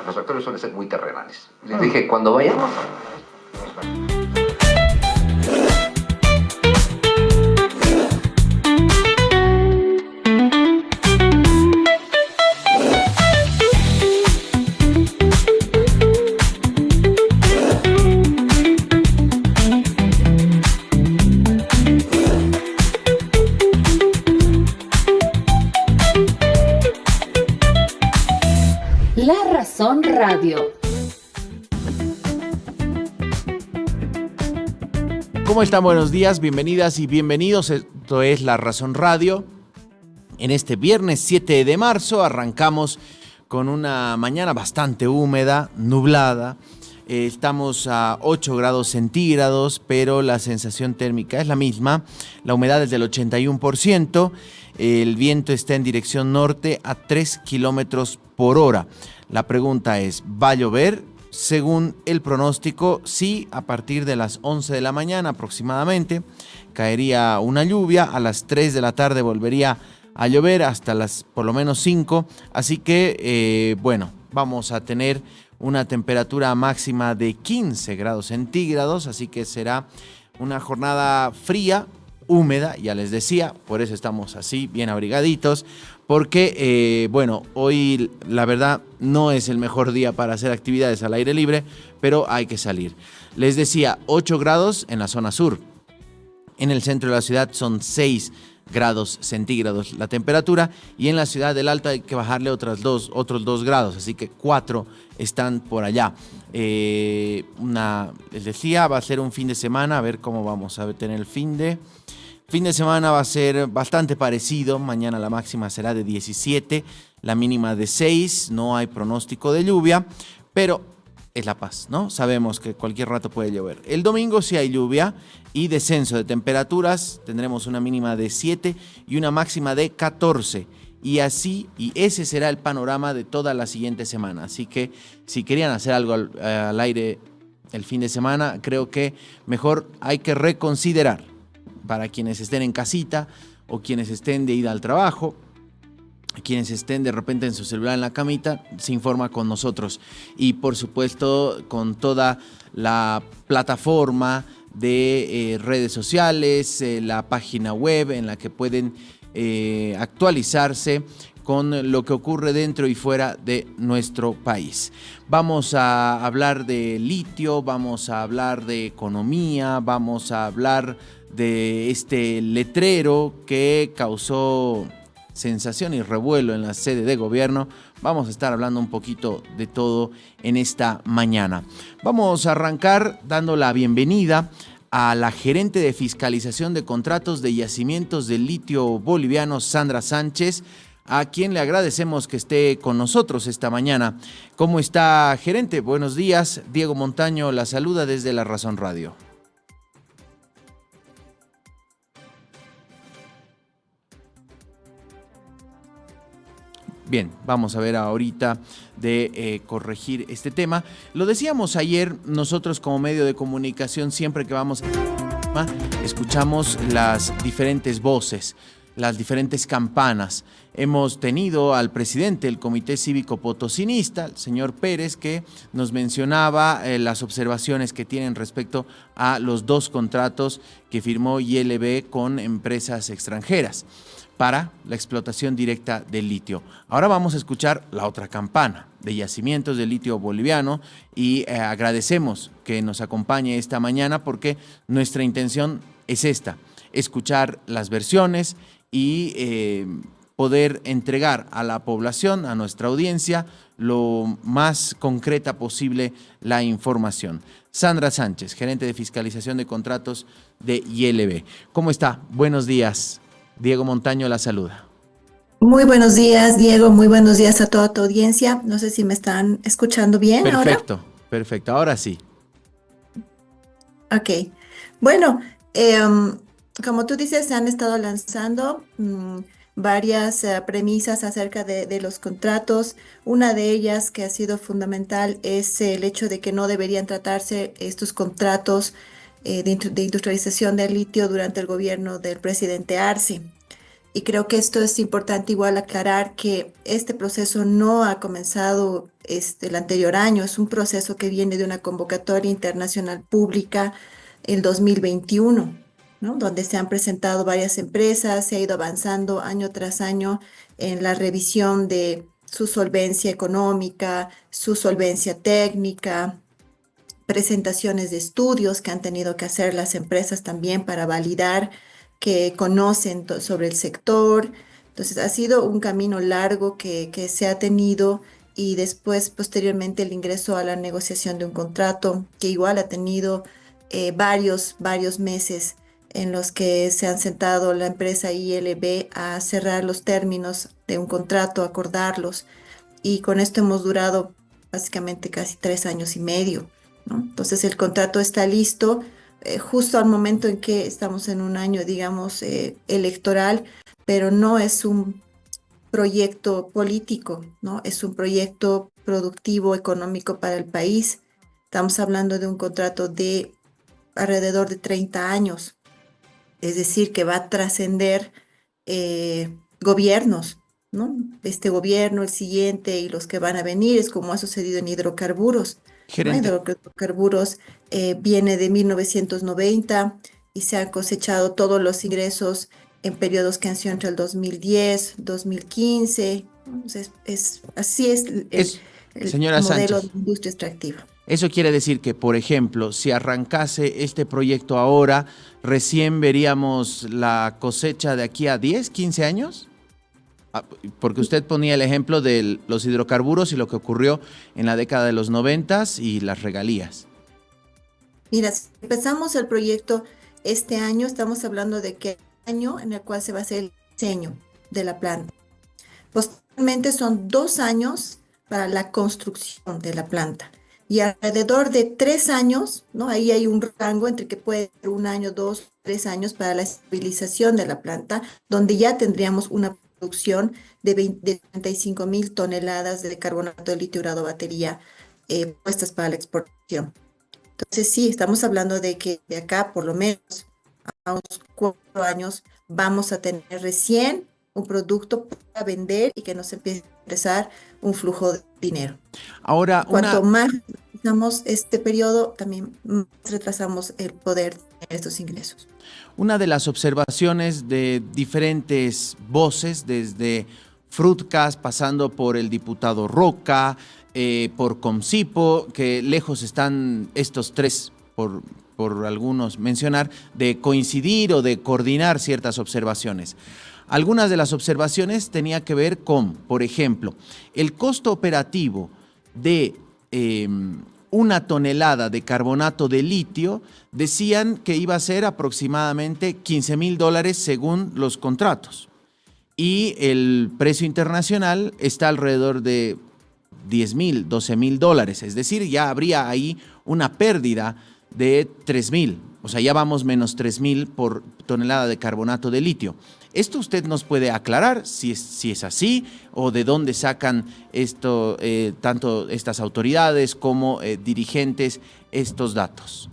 los factores suelen ser muy terrenales. Les dije, cuando vayamos... La Razón Radio. ¿Cómo están? Buenos días, bienvenidas y bienvenidos. Esto es La Razón Radio. En este viernes 7 de marzo arrancamos con una mañana bastante húmeda, nublada. Estamos a 8 grados centígrados, pero la sensación térmica es la misma. La humedad es del 81%. El viento está en dirección norte a 3 kilómetros por hora. La pregunta es, ¿va a llover? Según el pronóstico, sí, a partir de las 11 de la mañana aproximadamente caería una lluvia. A las 3 de la tarde volvería a llover hasta las por lo menos 5. Así que, vamos a tener una temperatura máxima de 15 grados centígrados. Así que será una jornada fría, húmeda, ya les decía, por eso estamos así, bien abrigaditos, porque, hoy la verdad no es el mejor día para hacer actividades al aire libre, pero hay que salir. Les decía, 8 grados en la zona sur. En el centro de la ciudad son 6 grados centígrados la temperatura, y en la ciudad del Alto hay que bajarle otros 2 grados, así que 4 están por allá. Les decía, va a ser un fin de semana, a ver cómo vamos a tener el fin de semana. Va a ser bastante parecido. Mañana la máxima será de 17, la mínima de 6, no hay pronóstico de lluvia, pero es La Paz, ¿no? Sabemos que cualquier rato puede llover. El domingo sí hay lluvia y descenso de temperaturas, tendremos una mínima de 7 y una máxima de 14. Y ese será el panorama de toda la siguiente semana. Así que si querían hacer algo al aire el fin de semana, creo que mejor hay que reconsiderar. Para quienes estén en casita o quienes estén de ida al trabajo, quienes estén de repente en su celular en la camita, se informa con nosotros. Y por supuesto con toda la plataforma de redes sociales, la página web en la que pueden actualizarse con lo que ocurre dentro y fuera de nuestro país. Vamos a hablar de litio, vamos a hablar de economía, vamos a hablar de este letrero que causó sensación y revuelo en la sede de gobierno. Vamos a estar hablando un poquito de todo en esta mañana. Vamos a arrancar dando la bienvenida a la gerente de fiscalización de contratos de yacimientos de litio boliviano, Sandra Sánchez, a quien le agradecemos que esté con nosotros esta mañana. ¿Cómo está, gerente? Buenos días. Diego Montaño la saluda desde La Razón Radio. Bien, vamos a ver ahorita de corregir este tema. Lo decíamos ayer, nosotros como medio de comunicación, siempre que vamos a escuchamos las diferentes voces, las diferentes campanas. Hemos tenido al presidente del Comité Cívico Potosinista, el señor Pérez, que nos mencionaba las observaciones que tienen respecto a los 2 contratos que firmó YLB con empresas extranjeras para la explotación directa del litio. Ahora vamos a escuchar la otra campana de yacimientos de litio boliviano y agradecemos que nos acompañe esta mañana porque nuestra intención es esta, escuchar las versiones y poder entregar a la población, a nuestra audiencia, lo más concreta posible la información. Sandra Sánchez, gerente de fiscalización de contratos de YLB. ¿Cómo está? Buenos días. Diego Montaño la saluda. Muy buenos días, Diego. Muy buenos días a toda tu audiencia. No sé si me están escuchando bien ahora. Perfecto. Ahora sí. Ok. Bueno, como tú dices, se han estado lanzando varias premisas acerca de los contratos. Una de ellas que ha sido fundamental es el hecho de que no deberían tratarse estos contratos de industrialización del litio durante el gobierno del presidente Arce. Y creo que esto es importante igual aclarar que este proceso no ha comenzado el anterior año, es un proceso que viene de una convocatoria internacional pública el 2021, ¿no? Donde se han presentado varias empresas, se ha ido avanzando año tras año en la revisión de su solvencia económica, su solvencia técnica, presentaciones de estudios que han tenido que hacer las empresas también para validar que conocen sobre el sector. Entonces, ha sido un camino largo que se ha tenido y después, posteriormente, el ingreso a la negociación de un contrato que igual ha tenido varios meses en los que se han sentado la empresa ILB a cerrar los términos de un contrato, acordarlos, y con esto hemos durado básicamente casi 3 años y medio, ¿no? Entonces el contrato está listo justo al momento en que estamos en un año, digamos, electoral, pero no es un proyecto político, ¿no? Es un proyecto productivo, económico para el país. Estamos hablando de un contrato de alrededor de 30 años, es decir, que va a trascender gobiernos, ¿no? Este gobierno, el siguiente y los que van a venir, es como ha sucedido en hidrocarburos, ¿no? Gerente, Hidrocarburos viene de 1990 y se han cosechado todos los ingresos en periodos que han sido entre el 2010, 2015. ¿No? Entonces, así es es, el señora modelo de Sánchez, industria extractiva. eso quiere decir que, por ejemplo, si arrancase este proyecto ahora, recién veríamos la cosecha de aquí a 10, 15 años. Porque usted ponía el ejemplo de los hidrocarburos y lo que ocurrió en la década de los 90 y las regalías. Mira, si empezamos el proyecto este año, estamos hablando de que año en el cual se va a hacer el diseño de la planta. Posteriormente son 2 años para la construcción de la planta y alrededor de 3 años, ¿no? Ahí hay un rango entre que puede ser 1 año, 2, 3 años para la estabilización de la planta, donde ya tendríamos una producción de 35.000 toneladas de carbonato de litio urano batería puestas para la exportación. Entonces sí, estamos hablando de que de acá por lo menos a unos 4 años vamos a tener recién un producto para vender y que nos empiece a ingresar un flujo de dinero. Ahora, Cuanto más retrasamos este periodo, también más retrasamos el poder tener estos ingresos. una de las observaciones de diferentes voces, desde Fruitcast, pasando por el diputado Roca, por Comcipo, que lejos están estos tres, por algunos mencionar, de coincidir o de coordinar ciertas observaciones. Algunas de las observaciones tenían que ver con, por ejemplo, el costo operativo de una tonelada de carbonato de litio, decían que iba a ser aproximadamente $15,000 según los contratos. Y el precio internacional está alrededor de $10,000, $12,000. Es decir, ya habría ahí una pérdida de 3,000. O sea, ya vamos menos 3,000 por tonelada de carbonato de litio. ¿Esto usted nos puede aclarar si es así o de dónde sacan esto, tanto estas autoridades como dirigentes, estos datos?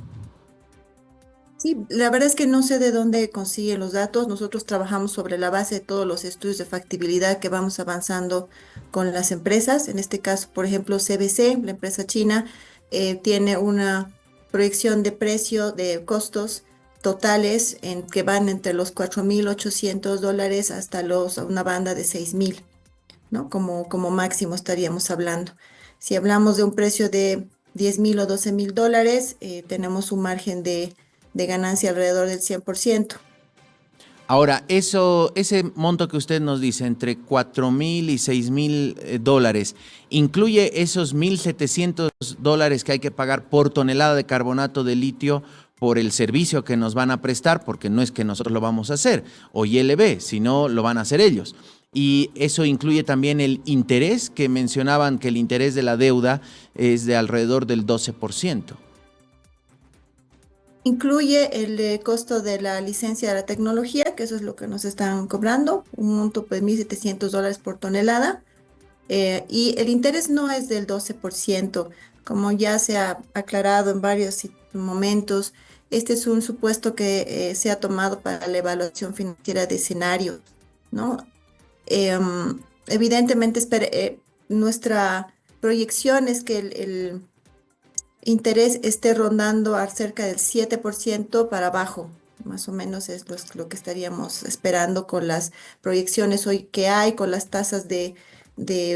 Sí, la verdad es que no sé de dónde consiguen los datos. Nosotros trabajamos sobre la base de todos los estudios de factibilidad que vamos avanzando con las empresas. En este caso, por ejemplo, CBC, la empresa china, tiene una proyección de precio de costos totales que van entre los $4,800 hasta una banda de 6,000, ¿no? Como máximo estaríamos hablando. Si hablamos de un precio de 10,000 o 12,000 dólares, tenemos un margen de ganancia alrededor del 100%. Ahora, ese monto que usted nos dice, entre 4,000 y 6,000 dólares, ¿incluye esos $1,700 que hay que pagar por tonelada de carbonato de litio por el servicio que nos van a prestar? Porque no es que nosotros lo vamos a hacer, o ILB, sino lo van a hacer ellos. Y eso incluye también el interés, que mencionaban que el interés de la deuda es de alrededor del 12%. Incluye el costo de la licencia de la tecnología, que eso es lo que nos están cobrando, un monto de $1,700 por tonelada. Y el interés no es del 12%, como ya se ha aclarado en varios momentos. Este es un supuesto que se ha tomado para la evaluación financiera de escenarios, ¿no? Evidentemente, nuestra proyección es que el interés esté rondando a cerca del 7% para abajo. Más o menos es lo que estaríamos esperando con las proyecciones hoy que hay, con las tasas de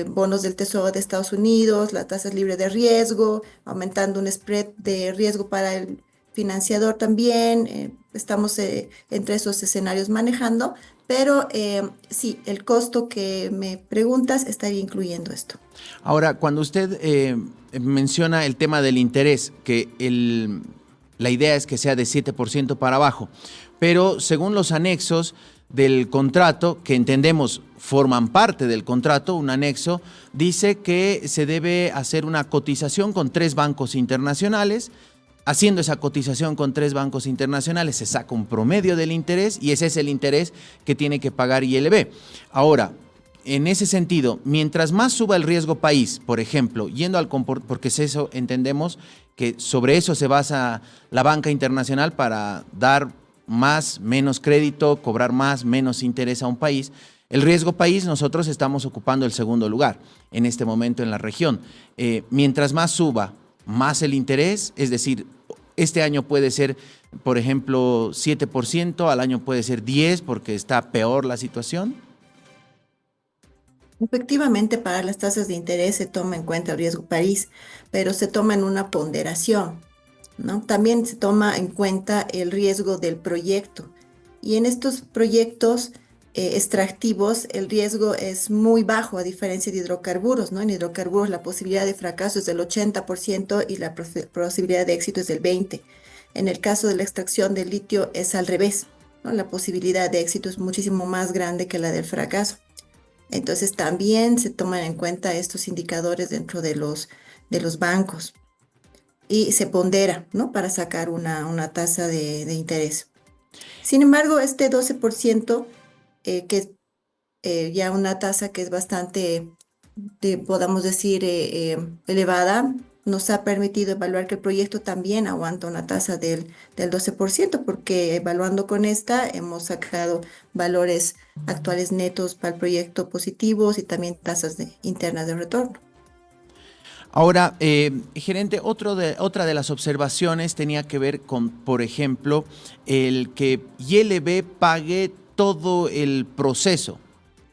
bonos del Tesoro de Estados Unidos, las tasas libres de riesgo, aumentando un spread de riesgo para el financiador también. Estamos entre esos escenarios manejando, pero sí, el costo que me preguntas estaría incluyendo esto. Ahora, cuando usted menciona el tema del interés, que la idea es que sea de 7% para abajo, pero según los anexos del contrato, que entendemos forman parte del contrato, un anexo dice que se debe hacer una cotización con 3 bancos internacionales. Haciendo esa cotización con 3 bancos internacionales se saca un promedio del interés y ese es el interés que tiene que pagar ILB. Ahora, en ese sentido, mientras más suba el riesgo país, por ejemplo, yendo al porque es eso, entendemos que sobre eso se basa la banca internacional para dar más, menos crédito, cobrar más, menos interés a un país. El riesgo país, nosotros estamos ocupando el segundo lugar en este momento en la región. Mientras más suba, más el interés, es decir, este año puede ser, por ejemplo, 7%, al año puede ser 10% porque está peor la situación. Efectivamente, para las tasas de interés se toma en cuenta el riesgo país, pero se toma en una ponderación, ¿no? También se toma en cuenta el riesgo del proyecto. Y en estos proyectos extractivos, el riesgo es muy bajo, a diferencia de hidrocarburos, ¿no? En hidrocarburos la posibilidad de fracaso es del 80% y la posibilidad de éxito es del 20%. En el caso de la extracción del litio es al revés, ¿no? La posibilidad de éxito es muchísimo más grande que la del fracaso. Entonces también se toman en cuenta estos indicadores dentro de los bancos y se pondera, ¿no? Para sacar una tasa de interés. Sin embargo, este 12%, que es ya una tasa que es bastante, podamos decir, elevada, nos ha permitido evaluar que el proyecto también aguanta una tasa del 12%, porque evaluando con esta hemos sacado valores actuales netos para el proyecto positivos y también tasas internas de retorno. Ahora, gerente, otra de las observaciones tenía que ver con, por ejemplo, el que ILB pague todo el proceso,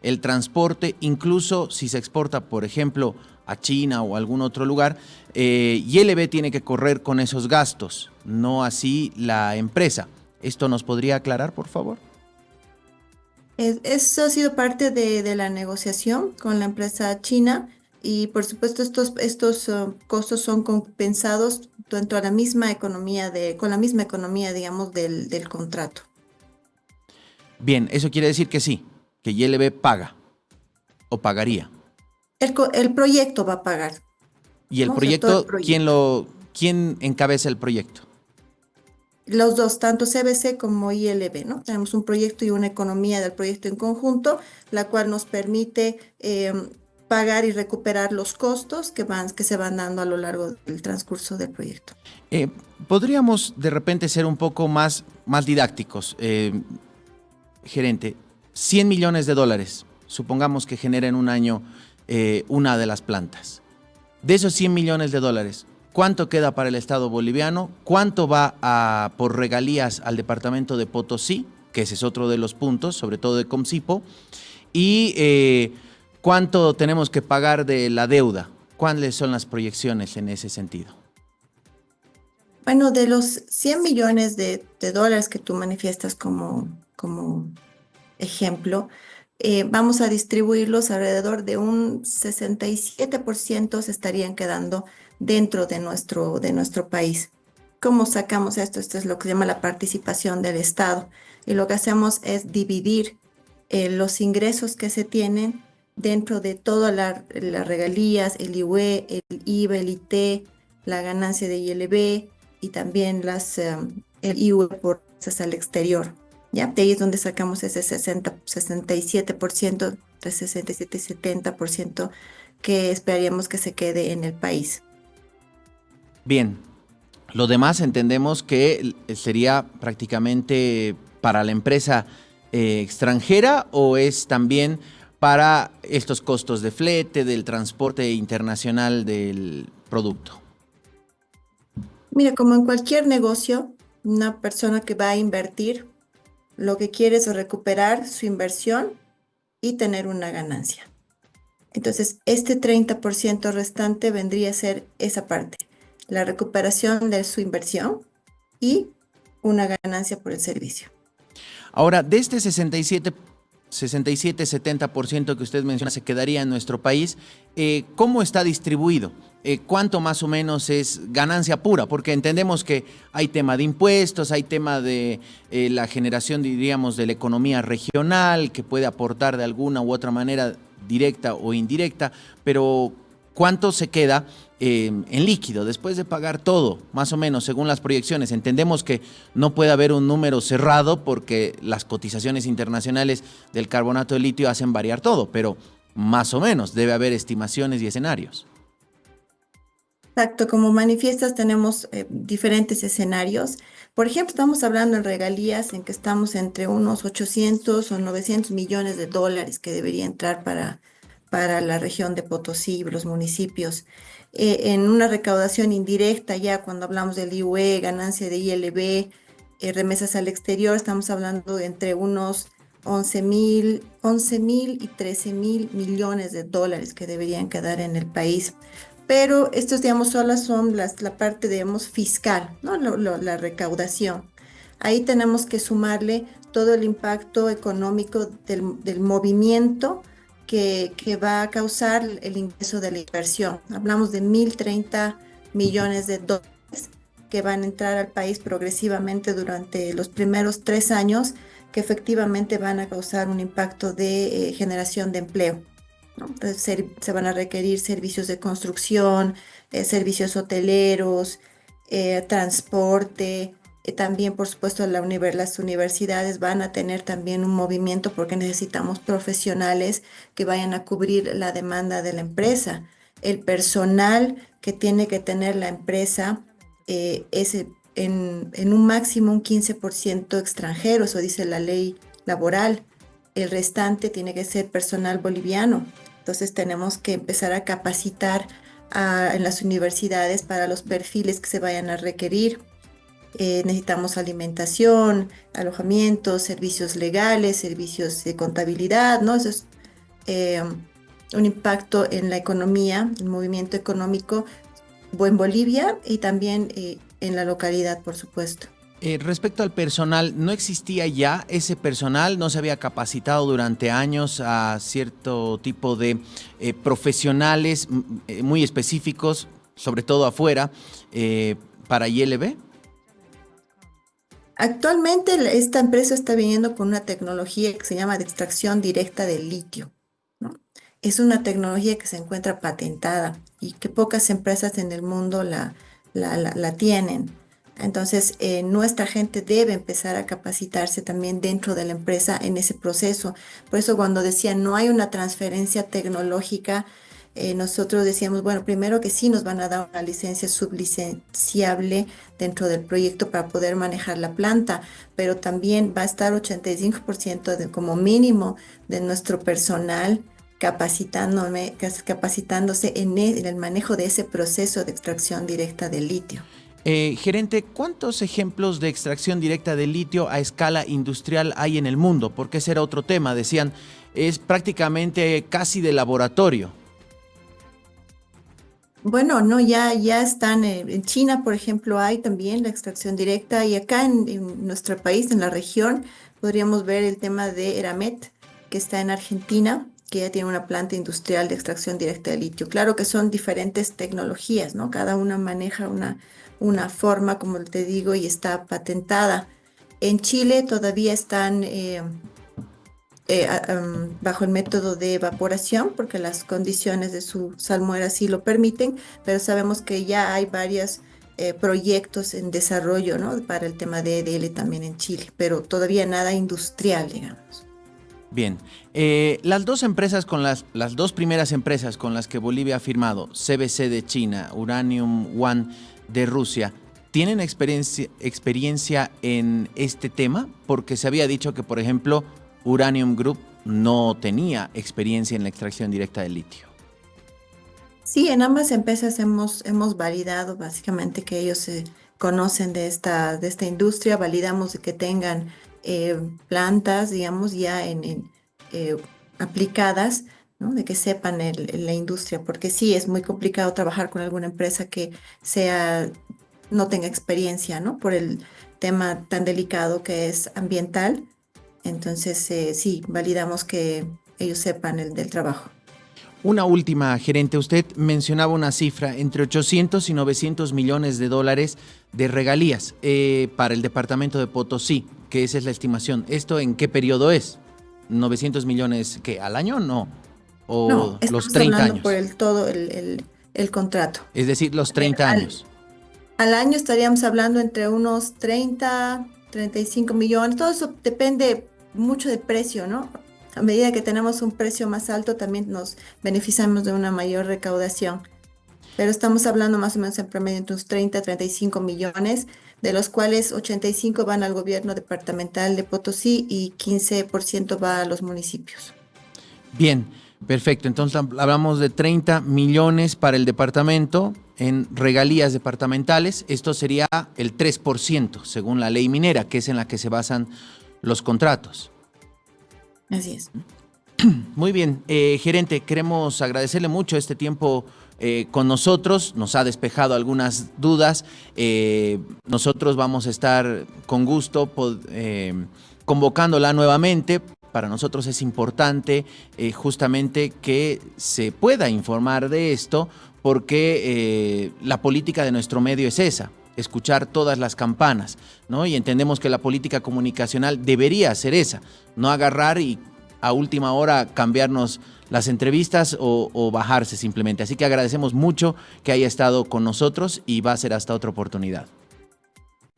el transporte, incluso si se exporta, por ejemplo, a China o a algún otro lugar, ILB tiene que correr con esos gastos, no así la empresa. ¿Esto nos podría aclarar, por favor? Eso ha sido parte de la negociación con la empresa china y por supuesto estos costos son compensados dentro de la misma economía, con la misma economía, digamos, del contrato. Bien, eso quiere decir que sí, que ILB paga o pagaría. El proyecto va a pagar. ¿Y el ¿no? proyecto, O sea, todo el proyecto. quién encabeza el proyecto? Los dos, tanto CBC como ILB, ¿no? Tenemos un proyecto y una economía del proyecto en conjunto, la cual nos permite pagar y recuperar los costos que se van dando a lo largo del transcurso del proyecto. Podríamos de repente ser un poco más didácticos, gerente. 100 millones de dólares, supongamos que genera en un año una de las plantas. De esos 100 millones de dólares, ¿cuánto queda para el Estado boliviano? ¿Cuánto va por regalías al departamento de Potosí? Que ese es otro de los puntos, sobre todo de Comcipo. Y ¿cuánto tenemos que pagar de la deuda? ¿Cuáles son las proyecciones en ese sentido? Bueno, de los 100 millones de dólares que tú manifiestas como ejemplo, vamos a distribuirlos alrededor de un 67% se estarían quedando dentro de nuestro país. ¿Cómo sacamos esto? Esto es lo que se llama la participación del Estado. Y lo que hacemos es dividir los ingresos que se tienen dentro de todas las regalías, el IUE, el IVA, el IT, la ganancia de ILB y también el IUE por tasas al exterior. ¿Ya? De ahí es donde sacamos ese 67%, entre 67 y 70% que esperaríamos que se quede en el país. Bien, lo demás entendemos que sería prácticamente para la empresa extranjera o es también para estos costos de flete, del transporte internacional del producto? Mira, como en cualquier negocio, una persona que va a invertir, lo que quiere es recuperar su inversión y tener una ganancia. Entonces, este 30% restante vendría a ser esa parte, la recuperación de su inversión y una ganancia por el servicio. Ahora, de este 67-70% que usted menciona se quedaría en nuestro país, ¿cómo está distribuido? ¿Cuánto más o menos es ganancia pura? Porque entendemos que hay tema de impuestos, hay tema de la generación, diríamos, de la economía regional, que puede aportar de alguna u otra manera directa o indirecta, pero ¿cuánto se queda en líquido después de pagar todo, más o menos, según las proyecciones? Entendemos que no puede haber un número cerrado porque las cotizaciones internacionales del carbonato de litio hacen variar todo, pero más o menos debe haber estimaciones y escenarios. Exacto, como manifiestas tenemos diferentes escenarios. Por ejemplo, estamos hablando en regalías en que estamos entre unos 800 o 900 millones de dólares que debería entrar para la región de Potosí, los municipios. En una recaudación indirecta, ya cuando hablamos del IUE, ganancia de ILB, remesas al exterior, estamos hablando de entre unos 11.000 y 13.000 millones de dólares que deberían quedar en el país. Pero estos, digamos, solo son la parte, digamos, fiscal, ¿no? La recaudación. Ahí tenemos que sumarle todo el impacto económico del movimiento que va a causar el ingreso de la inversión. Hablamos de 1.030 millones de dólares que van a entrar al país progresivamente durante los primeros 3 años, que efectivamente van a causar un impacto de generación de empleo, ¿no? Entonces, se van a requerir servicios de construcción, servicios hoteleros, transporte. También, por supuesto, las universidades van a tener también un movimiento porque necesitamos profesionales que vayan a cubrir la demanda de la empresa. El personal que tiene que tener la empresa es en un máximo un 15% extranjero, eso dice la ley laboral. El restante tiene que ser personal boliviano. Entonces tenemos que empezar a capacitar en las universidades para los perfiles que se vayan a requerir. Necesitamos alimentación, alojamiento, servicios legales, servicios de contabilidad, ¿no? Eso es un impacto en la economía, el movimiento económico en Bolivia y también en la localidad, por supuesto. Respecto al personal, ¿no existía ya ese personal? ¿No se había capacitado durante años a cierto tipo de profesionales muy específicos, sobre todo afuera, para ILB? Actualmente esta empresa está viniendo con una tecnología que se llama de extracción directa de litio, ¿no? Es una tecnología que se encuentra patentada y que pocas empresas en el mundo la tienen. Entonces, nuestra gente debe empezar a capacitarse también dentro de la empresa en ese proceso. Por eso cuando decía no hay una transferencia tecnológica, nosotros decíamos, bueno, primero que sí nos van a dar una licencia sublicenciable dentro del proyecto para poder manejar la planta, pero también va a estar 85% como mínimo de nuestro personal capacitándose en el manejo de ese proceso de extracción directa de litio. Gerente, ¿cuántos ejemplos de extracción directa de litio a escala industrial hay en el mundo? Porque ese era otro tema, decían, es prácticamente casi de laboratorio. Bueno, no, ya están en China, por ejemplo, hay también la extracción directa y acá en nuestro país, en la región, podríamos ver el tema de Eramet, que está en Argentina, que ya tiene una planta industrial de extracción directa de litio. Claro que son diferentes tecnologías, ¿no? Cada una maneja una forma, como te digo, y está patentada. En Chile todavía están bajo el método de evaporación, porque las condiciones de su salmuera sí lo permiten, pero sabemos que ya hay varios proyectos en desarrollo, ¿no? Para el tema de EDL también en Chile, pero todavía nada industrial, digamos. Bien, las dos primeras empresas con las que Bolivia ha firmado, CBC de China, Uranium One de Rusia, ¿tienen experiencia en este tema? Porque se había dicho que, por ejemplo, Uranium Group no tenía experiencia en la extracción directa del litio. Sí, en ambas empresas hemos validado básicamente que ellos conocen de esta industria, validamos de que tengan plantas, digamos, ya eh, aplicadas, ¿no? De que sepan la industria, porque sí, es muy complicado trabajar con alguna empresa que sea, no tenga experiencia, ¿no? Por el tema tan delicado que es ambiental. Entonces, sí, validamos que ellos sepan el del trabajo. Una última, gerente. Usted mencionaba una cifra entre 800 y 900 millones de dólares de regalías para el departamento de Potosí, que esa es la estimación. ¿Esto en qué periodo es? ¿900 millones que al año no? ¿O No, los estamos 30 hablando años? por el contrato. Es decir, los 30 años. Al año estaríamos hablando entre unos 35 millones. Todo eso depende mucho del precio, ¿no? A medida que tenemos un precio más alto, también nos beneficiamos de una mayor recaudación. Pero estamos hablando más o menos en promedio entre unos 35 millones, de los cuales 85 van al gobierno departamental de Potosí y 15% va a los municipios. Bien, perfecto. Entonces hablamos de 30 millones para el departamento en regalías departamentales. Esto sería el 3% según la ley minera, que es en la que se basan los contratos. Así es. Muy bien, gerente, queremos agradecerle mucho este tiempo con nosotros. Nos ha despejado algunas dudas. Nosotros vamos a estar con gusto convocándola nuevamente. Para nosotros es importante justamente que se pueda informar de esto, porque la política de nuestro medio es esa: escuchar todas las campanas, ¿no? Y entendemos que la política comunicacional debería ser esa, no agarrar y a última hora cambiarnos las entrevistas o bajarse simplemente. Así que agradecemos mucho que haya estado con nosotros y va a ser hasta otra oportunidad.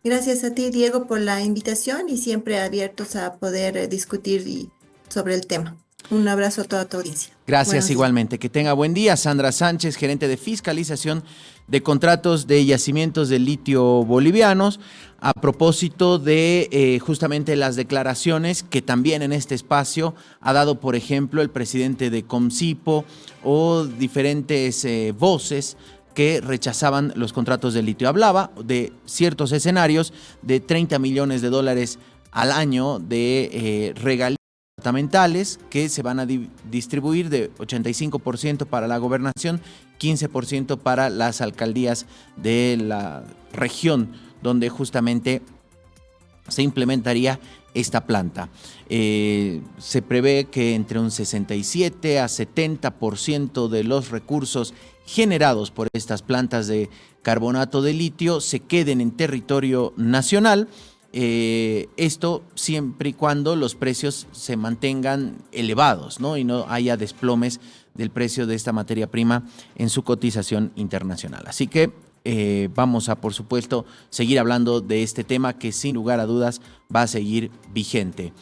Gracias a ti, Diego, por la invitación y siempre abiertos a poder discutir sobre el tema. Un abrazo a toda tu audiencia. Gracias. Buenos días. Igualmente. Que tenga buen día. Sandra Sánchez, gerente de fiscalización de contratos de yacimientos de litio bolivianos, a propósito de justamente las declaraciones que también en este espacio ha dado, por ejemplo, el presidente de Comcipo o diferentes voces que rechazaban los contratos de litio. Hablaba de ciertos escenarios de 30 millones de dólares al año de regalías departamentales que se van a distribuir de 85% para la gobernación, 15% para las alcaldías de la región donde justamente se implementaría esta planta. Se prevé que entre un 67 a 70% de los recursos generados por estas plantas de carbonato de litio se queden en territorio nacional. Esto siempre y cuando los precios se mantengan elevados, ¿no? Y no haya desplomes del precio de esta materia prima en su cotización internacional. Así que vamos a, por supuesto, seguir hablando de este tema que sin lugar a dudas va a seguir vigente.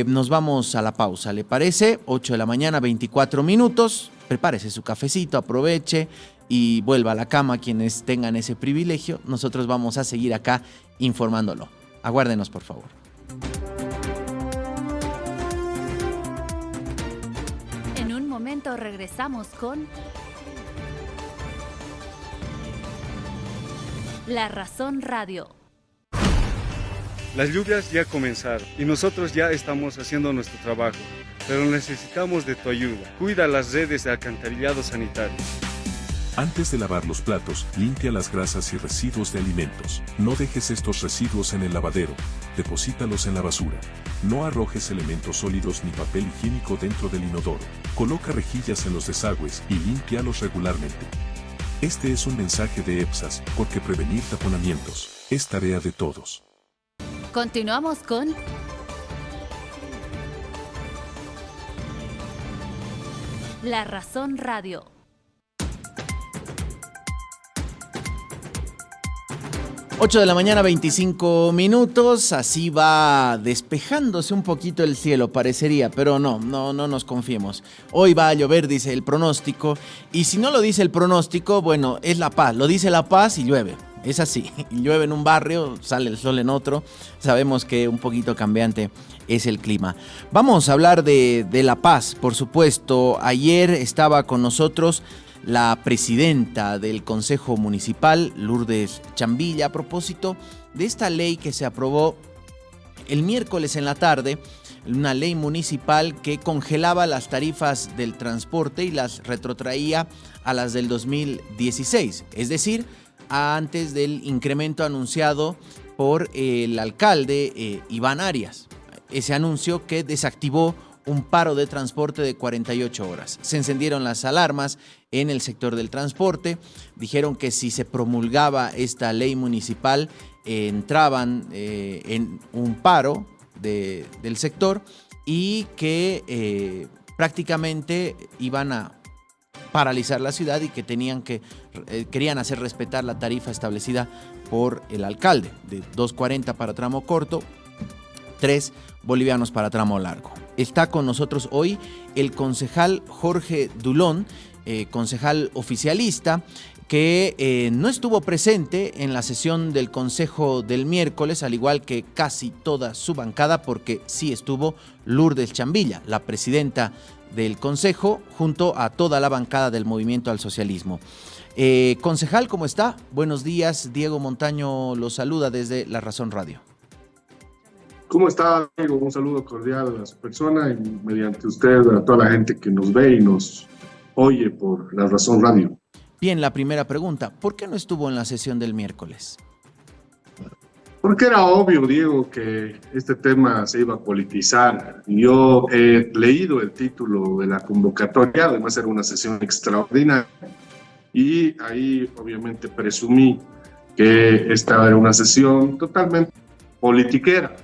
Nos vamos a la pausa, ¿le parece? 8 de la mañana, 24 minutos. Prepárese su cafecito, aproveche y vuelva a la cama quienes tengan ese privilegio. Nosotros vamos a seguir acá informándolo. Aguárdenos, por favor. En un momento regresamos con La Razón Radio. Las lluvias ya comenzaron y nosotros ya estamos haciendo nuestro trabajo, pero necesitamos de tu ayuda. Cuida las redes de alcantarillado sanitario. Antes de lavar los platos, limpia las grasas y residuos de alimentos. No dejes estos residuos en el lavadero, deposítalos en la basura. No arrojes elementos sólidos ni papel higiénico dentro del inodoro. Coloca rejillas en los desagües y límpialos regularmente. Este es un mensaje de EPSAS, porque prevenir taponamientos es tarea de todos. Continuamos con La Razón Radio. 8 de la mañana, 25 minutos, así va despejándose un poquito el cielo, parecería, pero no nos confiemos. Hoy va a llover, dice el pronóstico, y si no lo dice el pronóstico, bueno, es La Paz, lo dice La Paz y llueve, es así, y llueve en un barrio, sale el sol en otro, sabemos que un poquito cambiante es el clima. Vamos a hablar de La Paz, por supuesto. Ayer estaba con nosotros la presidenta del Consejo Municipal, Lourdes Chambilla, a propósito de esta ley que se aprobó el miércoles en la tarde, una ley municipal que congelaba las tarifas del transporte y las retrotraía a las del 2016, es decir, antes del incremento anunciado por el alcalde Iván Arias. Ese anuncio que desactivó un paro de transporte de 48 horas. Se encendieron las alarmas en el sector del transporte. Dijeron que si se promulgaba esta ley municipal, entraban en un paro del sector y que prácticamente iban a paralizar la ciudad y que querían hacer respetar la tarifa establecida por el alcalde de 2.40 para tramo corto, 3 bolivianos para tramo largo. Está con nosotros hoy el concejal Jorge Dulón, concejal oficialista, que no estuvo presente en la sesión del Consejo del miércoles, al igual que casi toda su bancada, porque sí estuvo Lourdes Chambilla, la presidenta del Consejo, junto a toda la bancada del Movimiento al Socialismo. Concejal, ¿cómo está? Buenos días, Diego Montaño lo saluda desde La Razón Radio. ¿Cómo está, Diego? Un saludo cordial a su persona y mediante usted a toda la gente que nos ve y nos oye por La Razón Radio. Bien, la primera pregunta, ¿por qué no estuvo en la sesión del miércoles? Porque era obvio, Diego, que este tema se iba a politizar. Yo he leído el título de la convocatoria, además era una sesión extraordinaria, y ahí obviamente presumí que esta era una sesión totalmente politiquera,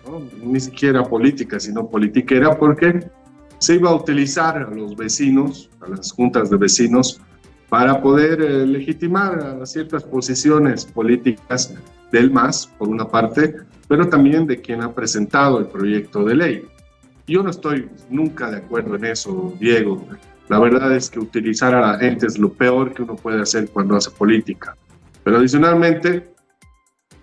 ¿no? Ni siquiera política, sino politiquera, porque se iba a utilizar a los vecinos, a las juntas de vecinos, para poder legitimar a ciertas posiciones políticas del MAS, por una parte, pero también de quien ha presentado el proyecto de ley. Yo no estoy nunca de acuerdo en eso, Diego. La verdad es que utilizar a la gente es lo peor que uno puede hacer cuando hace política. Pero adicionalmente,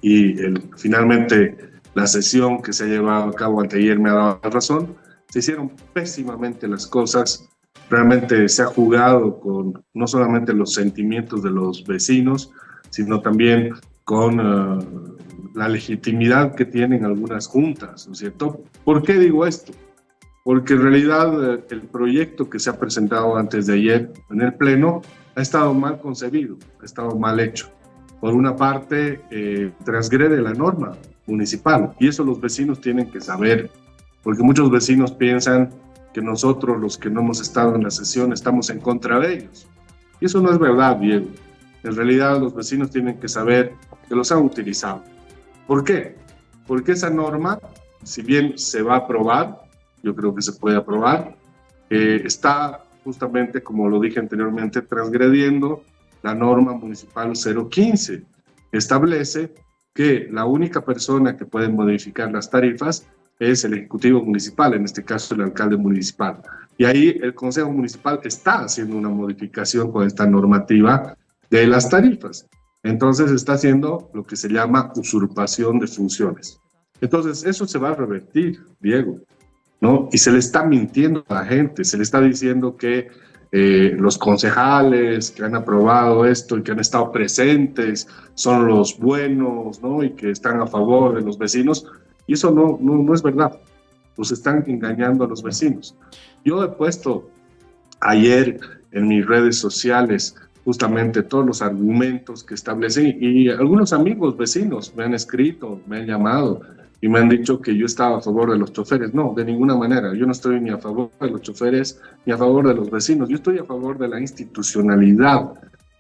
y finalmente la sesión que se ha llevado a cabo anteayer me ha dado la razón, se hicieron pésimamente las cosas. Realmente se ha jugado con no solamente los sentimientos de los vecinos, sino también con la legitimidad que tienen algunas juntas, ¿no es cierto? ¿Por qué digo esto? Porque en realidad el proyecto que se ha presentado antes de ayer en el Pleno ha estado mal concebido, ha estado mal hecho. Por una parte, transgrede la norma municipal y eso los vecinos tienen que saber, porque muchos vecinos piensan que nosotros, los que no hemos estado en la sesión, estamos en contra de ellos. Y eso no es verdad, Diego. En realidad, los vecinos tienen que saber que los han utilizado. ¿Por qué? Porque esa norma, si bien se va a aprobar, yo creo que se puede aprobar, está justamente, como lo dije anteriormente, transgrediendo la norma municipal 015. Establece que la única persona que puede modificar las tarifas es el Ejecutivo Municipal, en este caso el alcalde municipal. Y ahí el Consejo Municipal está haciendo una modificación con esta normativa de las tarifas. Entonces está haciendo lo que se llama usurpación de funciones. Entonces eso se va a revertir, Diego, ¿no? Y se le está mintiendo a la gente, se le está diciendo que los concejales que han aprobado esto y que han estado presentes son los buenos, ¿no? Y que están a favor de los vecinos. Y eso no es verdad. Los están engañando a los vecinos. Yo he puesto ayer en mis redes sociales justamente todos los argumentos que establecí y algunos amigos vecinos me han escrito, me han llamado y me han dicho que yo estaba a favor de los choferes. No, de ninguna manera. Yo no estoy ni a favor de los choferes ni a favor de los vecinos. Yo estoy a favor de la institucionalidad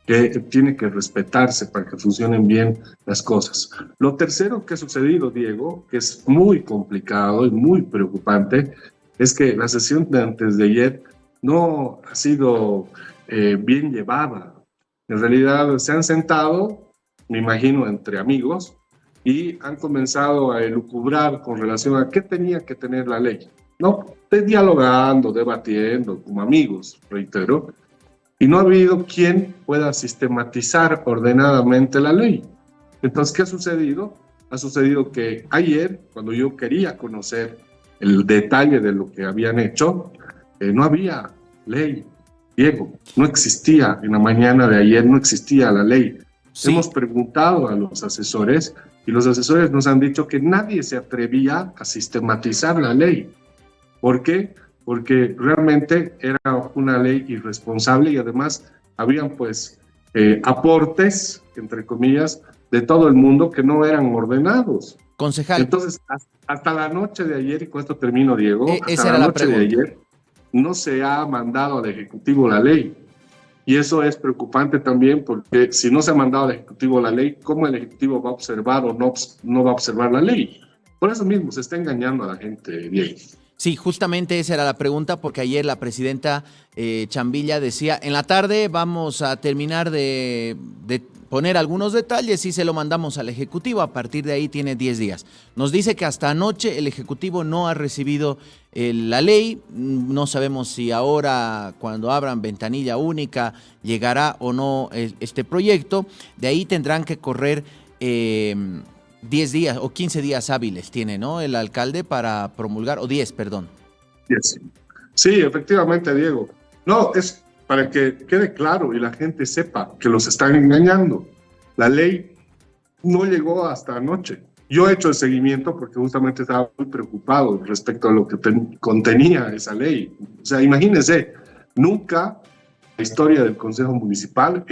que tiene que respetarse para que funcionen bien las cosas. Lo tercero que ha sucedido, Diego, que es muy complicado y muy preocupante, es que la sesión de antes de ayer no ha sido bien llevada. En realidad se han sentado me imagino, entre amigos, y han comenzado a elucubrar con relación a qué tenía que tener la ley, ¿no? Dialogando, debatiendo, como amigos, reitero, y no ha habido quien pueda sistematizar ordenadamente la ley. Entonces, ¿qué ha sucedido? Ha sucedido que ayer, cuando yo quería conocer el detalle de lo que habían hecho, no había ley, Diego, no existía, en la mañana de ayer no existía la ley. Sí. Hemos preguntado a los asesores y los asesores nos han dicho que nadie se atrevía a sistematizar la ley. ¿Por qué? Porque realmente era una ley irresponsable y además habían pues aportes, entre comillas, de todo el mundo que no eran ordenados. Concejal. Entonces, hasta la noche de ayer, y con esto termino, Diego, Esa hasta era la la noche de pregunta. ayer no se ha mandado al Ejecutivo la ley. Y eso es preocupante también porque si no se ha mandado al Ejecutivo la ley, ¿cómo el Ejecutivo va a observar o no va a observar la ley? Por eso mismo se está engañando a la gente, Diego. Sí, justamente esa era la pregunta, porque ayer la presidenta Chambilla decía, en la tarde vamos a terminar de poner algunos detalles y se lo mandamos al Ejecutivo, a partir de ahí tiene 10 días. Nos dice que hasta anoche el Ejecutivo no ha recibido la ley, no sabemos si ahora, cuando abran ventanilla única, llegará o no este proyecto, de ahí tendrán que correr 10 días o 15 días hábiles tiene, ¿no? El alcalde para promulgar, o 10, perdón. 10. Sí, efectivamente, Diego. No, es para que quede claro y la gente sepa que los están engañando. La ley no llegó hasta anoche. Yo he hecho el seguimiento porque justamente estaba muy preocupado respecto a lo que contenía esa ley. O sea, imagínense, nunca en la historia del Consejo Municipal,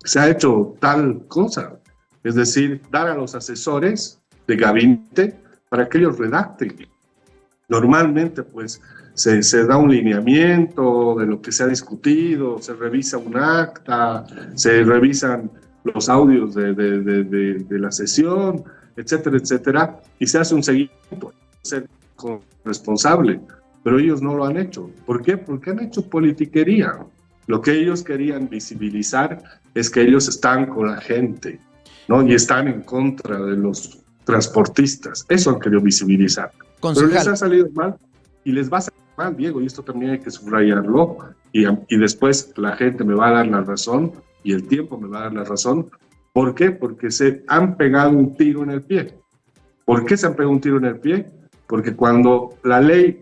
se ha hecho tal cosa. Es decir, dar a los asesores de gabinete para que ellos redacten. Normalmente, pues, se da un lineamiento de lo que se ha discutido, se revisa un acta, se revisan los audios de la sesión, etcétera, etcétera, y se hace un seguimiento, ser responsable, pero ellos no lo han hecho. ¿Por qué? Porque han hecho politiquería. Lo que ellos querían visibilizar es que ellos están con la gente, ¿no? Y están en contra de los transportistas. Eso han querido visibilizar. Concejal. Pero les ha salido mal y les va a salir mal, Diego, y esto también hay que subrayarlo. Y después la gente me va a dar la razón y el tiempo me va a dar la razón. ¿Por qué? Porque se han pegado un tiro en el pie. ¿Por qué se han pegado un tiro en el pie? Porque cuando la ley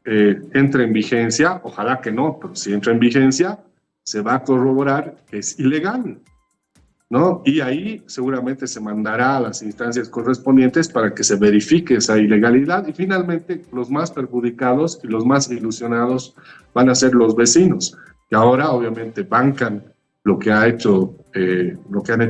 entre en vigencia, ojalá que no, pero si entra en vigencia, se va a corroborar que es ilegal, ¿no? Y ahí seguramente se mandará a las instancias correspondientes para que se verifique esa ilegalidad y finalmente los más perjudicados y los más ilusionados van a ser los vecinos, que ahora obviamente bancan lo que han hecho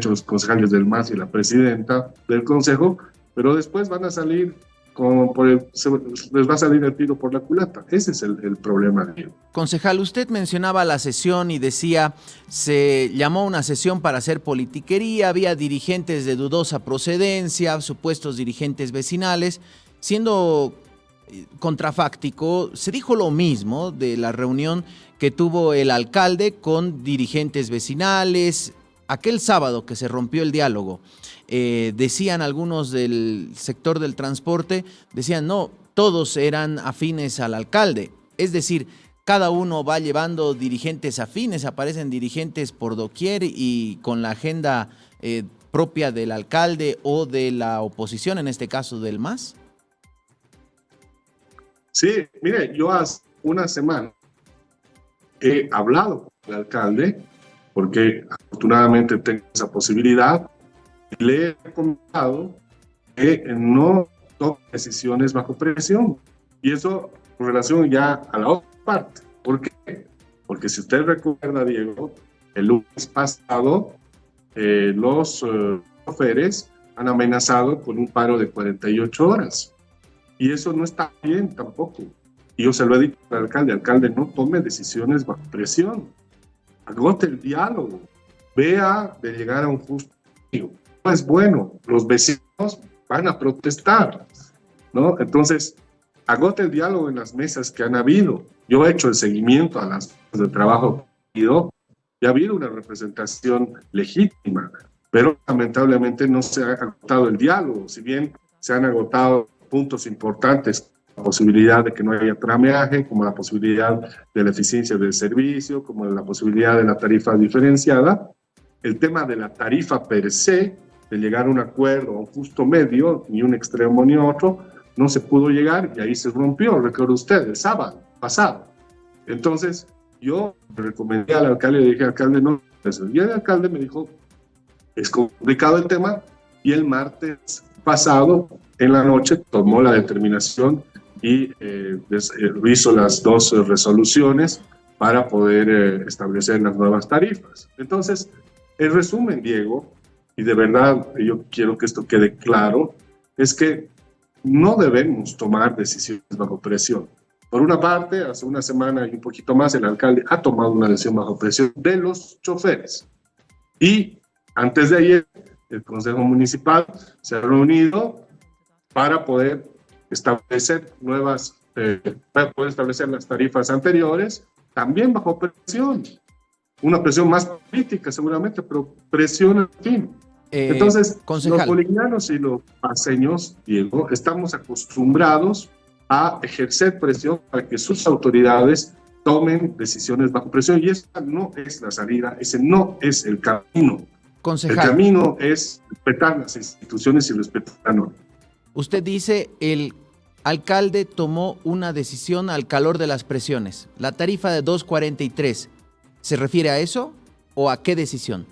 los concejales del MAS y la presidenta del consejo, pero después van a salir les va a salir el tiro por la culata. Ese es el problema. Concejal, usted mencionaba la sesión y decía, se llamó una sesión para hacer politiquería, había dirigentes de dudosa procedencia, supuestos dirigentes vecinales. Siendo contrafáctico, se dijo lo mismo de la reunión que tuvo el alcalde con dirigentes vecinales, aquel sábado que se rompió el diálogo. Decían algunos del sector del transporte, decían no, todos eran afines al alcalde, es decir, cada uno va llevando dirigentes afines, aparecen dirigentes por doquier y con la agenda propia del alcalde o de la oposición, en este caso del MAS. Sí, mire, yo hace una semana he hablado con el alcalde, porque afortunadamente tengo esa posibilidad, y le he comentado que no tome decisiones bajo presión. Y eso en relación ya a la otra parte. ¿Por qué? Porque si usted recuerda, Diego, el lunes pasado los choferes han amenazado con un paro de 48 horas. Y eso no está bien tampoco. Y yo se lo he dicho al alcalde, no tome decisiones bajo presión. Agote el diálogo. Vea de llegar a un justo diálogo. No es bueno, los vecinos van a protestar, ¿no? Entonces, agote el diálogo en las mesas que han habido. Yo he hecho el seguimiento a las mesas de trabajo y y ha habido una representación legítima, pero lamentablemente no se ha agotado el diálogo, si bien se han agotado puntos importantes, la posibilidad de que no haya trameaje, como la posibilidad de la eficiencia del servicio, como la posibilidad de la tarifa diferenciada. El tema de la tarifa per se, de llegar a un acuerdo, a un justo medio, ni un extremo ni otro, no se pudo llegar y ahí se rompió, recuerda usted, el sábado pasado. Entonces, yo le recomendé al alcalde, le dije, alcalde, no, y el alcalde me dijo, es complicado el tema, y el martes pasado, en la noche, tomó la determinación y hizo las 2 resoluciones para poder establecer las nuevas tarifas. Entonces, en resumen, Diego, y de verdad yo quiero que esto quede claro, es que no debemos tomar decisiones bajo presión. Por una parte, hace una semana y un poquito más, el alcalde ha tomado una decisión bajo presión de los choferes. Y antes de ayer, el Consejo Municipal se ha reunido para poder establecer para poder establecer las tarifas anteriores, también bajo presión. Una presión más política seguramente, pero presión al fin. Entonces, concejal, los bolivianos y los paseños, Diego, estamos acostumbrados a ejercer presión para que sus autoridades tomen decisiones bajo presión, y esa no es la salida, ese no es el camino. concejal, El camino es respetar las instituciones y respetar la norma. usted dice el alcalde tomó una decisión al calor de las presiones. ¿La tarifa de 2.43 se refiere a eso o a qué decisión?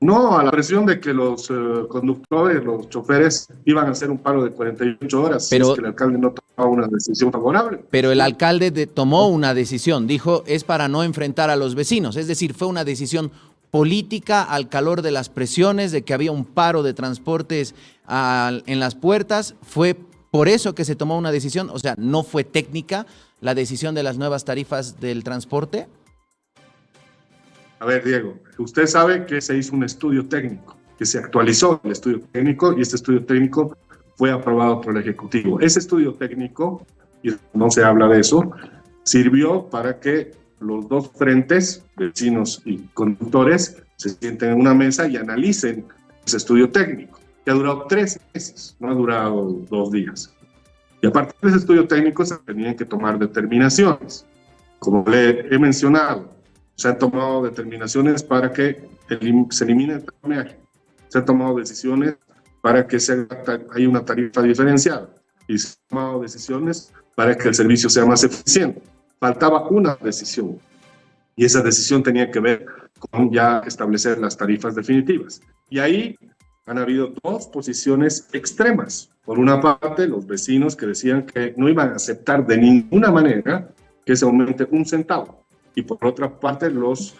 No, a la presión de que los conductores, los choferes, iban a hacer un paro de 48 horas, pero, si es que el alcalde no tomaba una decisión favorable. Pero el alcalde tomó una decisión, dijo, es para no enfrentar a los vecinos, es decir, fue una decisión política al calor de las presiones, de que había un paro de transportes en las puertas, fue por eso que se tomó una decisión, o sea, no fue técnica la decisión de las nuevas tarifas del transporte. A ver, Diego, usted sabe que se hizo un estudio técnico, que se actualizó el estudio técnico, y este estudio técnico fue aprobado por el Ejecutivo. Ese estudio técnico, y no se habla de eso, sirvió para que los dos frentes, vecinos y conductores, se sienten en una mesa y analicen ese estudio técnico, que ha durado 3 meses, no ha durado 2 días. Y a partir de ese estudio técnico se tenían que tomar determinaciones. Como le he mencionado, se han tomado determinaciones para que se elimine el trameaje. Se han tomado decisiones para que haya una tarifa diferenciada. Y se han tomado decisiones para que el servicio sea más eficiente. Faltaba una decisión. Y esa decisión tenía que ver con ya establecer las tarifas definitivas. Y ahí han habido 2 posiciones extremas. Por una parte, los vecinos que decían que no iban a aceptar de ninguna manera que se aumente 1 centavo. Y por otra parte, los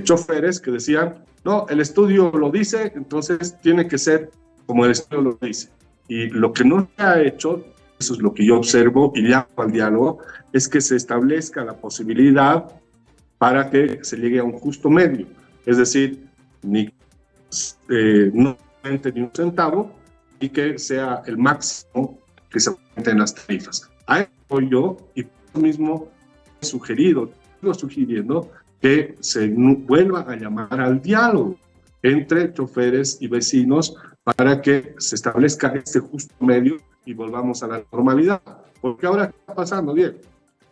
choferes que decían, no, el estudio lo dice, entonces tiene que ser como el estudio lo dice. Y lo que no se ha hecho, eso es lo que yo observo y llamo al diálogo, es que se establezca la posibilidad para que se llegue a un justo medio. Es decir, no aumente ni 1 centavo y que sea el máximo que se aumente en las tarifas. A eso voy yo, y por eso mismo he sugiriendo que se vuelva a llamar al diálogo entre choferes y vecinos para que se establezca este justo medio y volvamos a la normalidad. Porque ahora, ¿qué está pasando, Diego?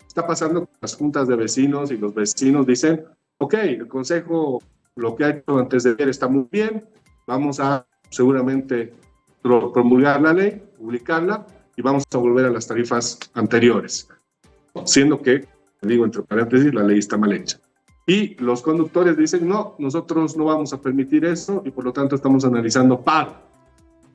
Está pasando con las juntas de vecinos, y los vecinos dicen, ok, el consejo lo que ha hecho antes de ayer está muy bien, vamos a seguramente promulgar la ley, publicarla, y vamos a volver a las tarifas anteriores. Siendo que, digo entre paréntesis, la ley está mal hecha. Y los conductores dicen, no, nosotros no vamos a permitir eso, y por lo tanto estamos analizando paro.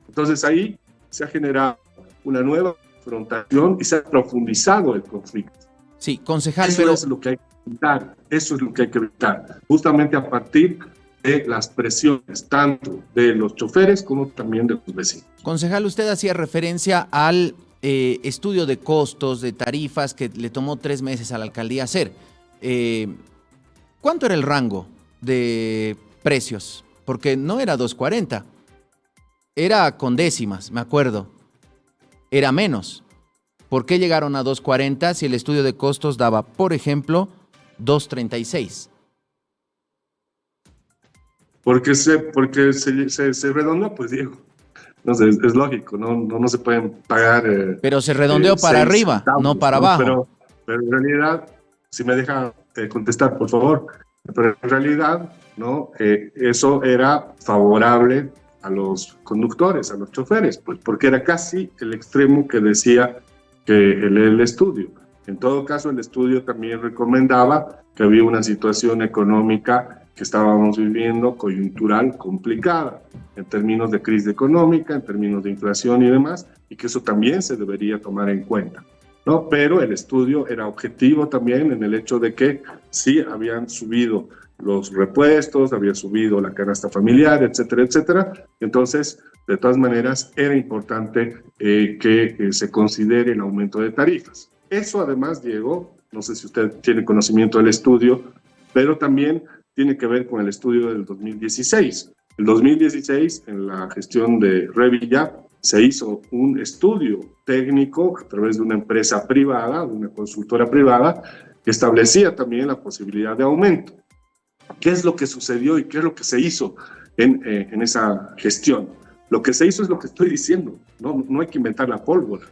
Entonces ahí se ha generado una nueva confrontación y se ha profundizado el conflicto. Sí, concejal, eso es lo que hay que evitar, eso es lo que hay que evitar, justamente a partir de las presiones, tanto de los choferes como también de los vecinos. Concejal, usted hacía referencia al estudio de costos, de tarifas, que le tomó 3 meses a la alcaldía hacer. ¿Cuánto era el rango de precios? Porque no era 2.40, era con décimas, me acuerdo. Era menos. ¿Por qué llegaron a 2.40 si el estudio de costos daba, por ejemplo, 2.36? se redondeó, pues Diego. No sé, es lógico, no se pueden pagar. Pero se redondeó para arriba, centavos, no para abajo. Pero en realidad, si me deja contestar, por favor, pero en realidad, ¿no? Eso era favorable a los conductores, a los choferes, pues porque era casi el extremo que decía que el estudio. En todo caso, el estudio también recomendaba que había una situación económica que estábamos viviendo, coyuntural, complicada, en términos de crisis económica, en términos de inflación y demás, y que eso también se debería tomar en cuenta, ¿no? Pero el estudio era objetivo también en el hecho de que sí habían subido los repuestos, había subido la canasta familiar, etcétera, etcétera. Entonces, de todas maneras, era importante que se considere el aumento de tarifas. Eso además, Diego, no sé si usted tiene conocimiento del estudio, pero también tiene que ver con el estudio del 2016. El 2016, en la gestión de Revilla, se hizo un estudio técnico a través de una empresa privada, de una consultora privada, que establecía también la posibilidad de aumento. ¿Qué es lo que sucedió y qué es lo que se hizo en esa gestión? Lo que se hizo es lo que estoy diciendo, no hay que inventar la pólvora.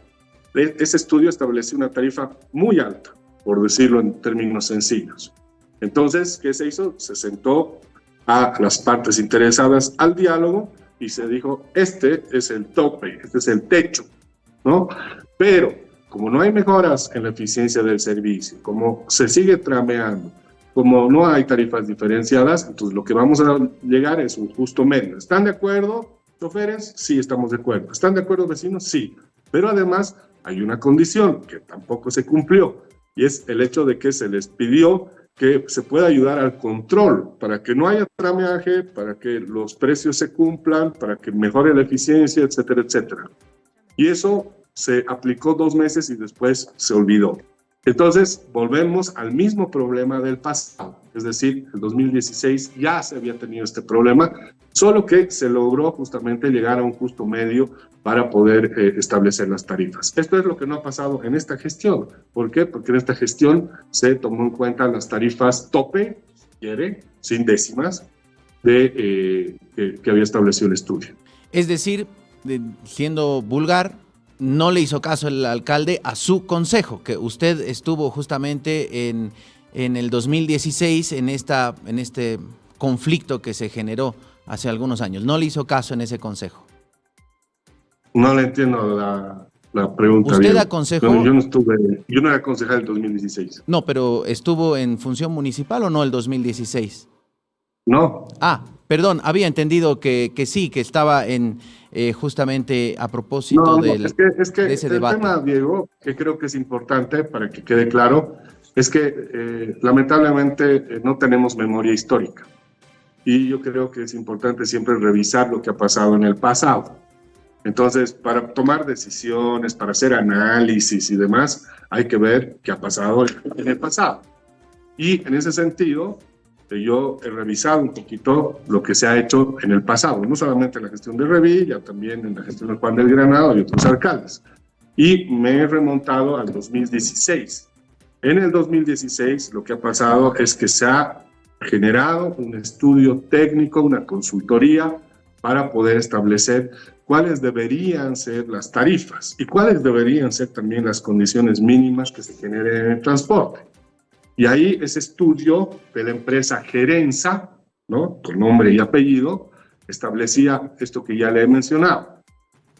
Ese estudio estableció una tarifa muy alta, por decirlo en términos sencillos. Entonces, ¿qué se hizo? Se sentó a las partes interesadas al diálogo y se dijo, este es el tope, este es el techo, ¿no? Pero, como no hay mejoras en la eficiencia del servicio, como se sigue trameando, como no hay tarifas diferenciadas, entonces lo que vamos a llegar es un justo medio. ¿Están de acuerdo, choferes? Sí, estamos de acuerdo. ¿Están de acuerdo, vecinos? Sí. Pero además hay una condición que tampoco se cumplió, y es el hecho de que se les pidió que se pueda ayudar al control, para que no haya trameaje, para que los precios se cumplan, para que mejore la eficiencia, etcétera, etcétera. Y eso se aplicó 2 meses y después se olvidó. Entonces, volvemos al mismo problema del pasado, es decir, en 2016 ya se había tenido este problema, solo que se logró justamente llegar a un justo medio para poder establecer las tarifas. Esto es lo que no ha pasado en esta gestión. ¿Por qué? Porque en esta gestión se tomó en cuenta las tarifas tope, sin décimas, que había establecido el estudio. Es decir, siendo vulgar, no le hizo caso el alcalde a su consejo, que usted estuvo justamente en el 2016 en este conflicto que se generó hace algunos años. No le hizo caso en ese consejo. No le entiendo la pregunta. ¿Usted bien. aconsejó? Yo no era concejal en 2016. No, pero ¿estuvo en función municipal o no el 2016? No. Ah, perdón, había entendido que sí, que estaba justamente a propósito de ese debate. El tema, Diego, que creo que es importante para que quede claro, es que lamentablemente no tenemos memoria histórica. Y yo creo que es importante siempre revisar lo que ha pasado en el pasado. Entonces, para tomar decisiones, para hacer análisis y demás, hay que ver qué ha pasado en el pasado. Y en ese sentido, yo he revisado un poquito lo que se ha hecho en el pasado, no solamente en la gestión de Revilla, también en la gestión de Juan del Granado y otros alcaldes. Y me he remontado al 2016. En el 2016 lo que ha pasado es que se ha generado un estudio técnico, una consultoría para poder establecer cuáles deberían ser las tarifas y cuáles deberían ser también las condiciones mínimas que se generen en el transporte. Y ahí ese estudio de la empresa Gerenza, ¿no?, con nombre y apellido, establecía esto que ya le he mencionado.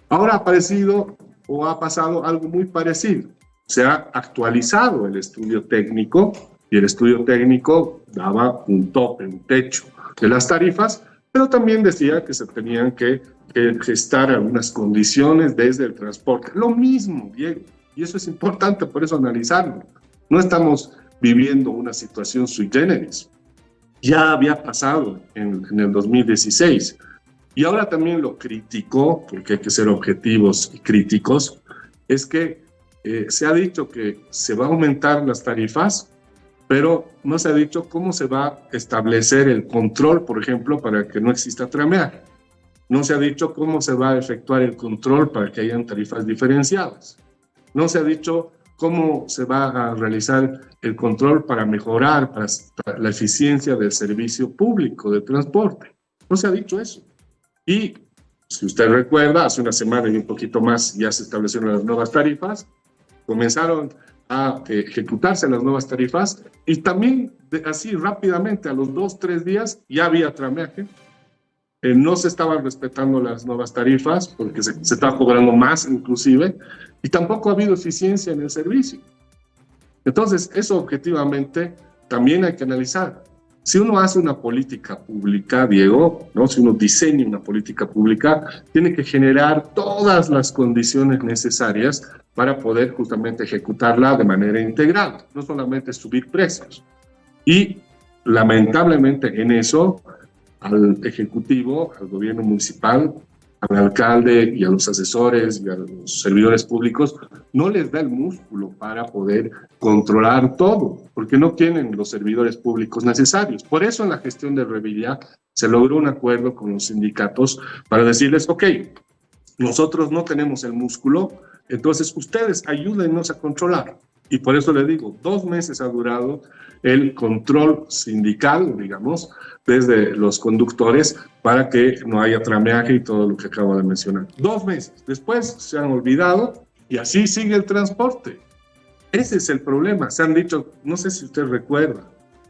Ahora ha pasado algo muy parecido. Se ha actualizado el estudio técnico y el estudio técnico daba un tope, un techo de las tarifas, pero también decía que se tenían que gestar algunas condiciones desde el transporte. Lo mismo, Diego, y eso es importante, por eso analizarlo. No estamos viviendo una situación sui generis. Ya había pasado en el 2016. Y ahora también lo criticó, porque hay que ser objetivos y críticos, es que se ha dicho que se va a aumentar las tarifas, pero no se ha dicho cómo se va a establecer el control, por ejemplo, para que no exista trameaje. No se ha dicho cómo se va a efectuar el control para que hayan tarifas diferenciadas. No se ha dicho cómo se va a realizar el control para mejorar para la eficiencia del servicio público de transporte. No se ha dicho eso. Y si usted recuerda, hace una semana y un poquito más ya se establecieron las nuevas tarifas, comenzaron a ejecutarse las nuevas tarifas y también así rápidamente, a los 2, 3 días, ya había trameaje. No se estaban respetando las nuevas tarifas porque se estaba cobrando más inclusive y tampoco ha habido eficiencia en el servicio. Entonces, eso objetivamente también hay que analizar. Si uno hace una política pública, Diego, ¿no? Si uno diseña una política pública, tiene que generar todas las condiciones necesarias para poder justamente ejecutarla de manera integral, no solamente subir precios. Y lamentablemente en eso, al Ejecutivo, al gobierno municipal, al alcalde y a los asesores y a los servidores públicos, no les da el músculo para poder controlar todo, porque no tienen los servidores públicos necesarios. Por eso en la gestión de Revilla se logró un acuerdo con los sindicatos para decirles, ok, nosotros no tenemos el músculo, entonces ustedes ayúdennos a controlar. Y por eso le digo, 2 meses ha durado el control sindical, digamos, desde los conductores para que no haya trameaje y todo lo que acabo de mencionar. 2 meses. Después se han olvidado y así sigue el transporte. Ese es el problema. Se han dicho, no sé si usted recuerda,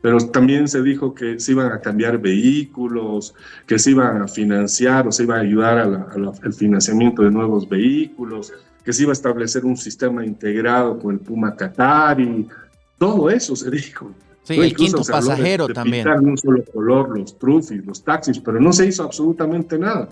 pero también se dijo que se iban a cambiar vehículos, que se iban a financiar o se iba a ayudar al financiamiento de nuevos vehículos, que se iba a establecer un sistema integrado con el Puma Qatari. Todo eso se dijo. Sí, ¿no? el Incluso quinto se habló pasajero de también. pintar de un solo color los trufis, los taxis, pero no se hizo absolutamente nada.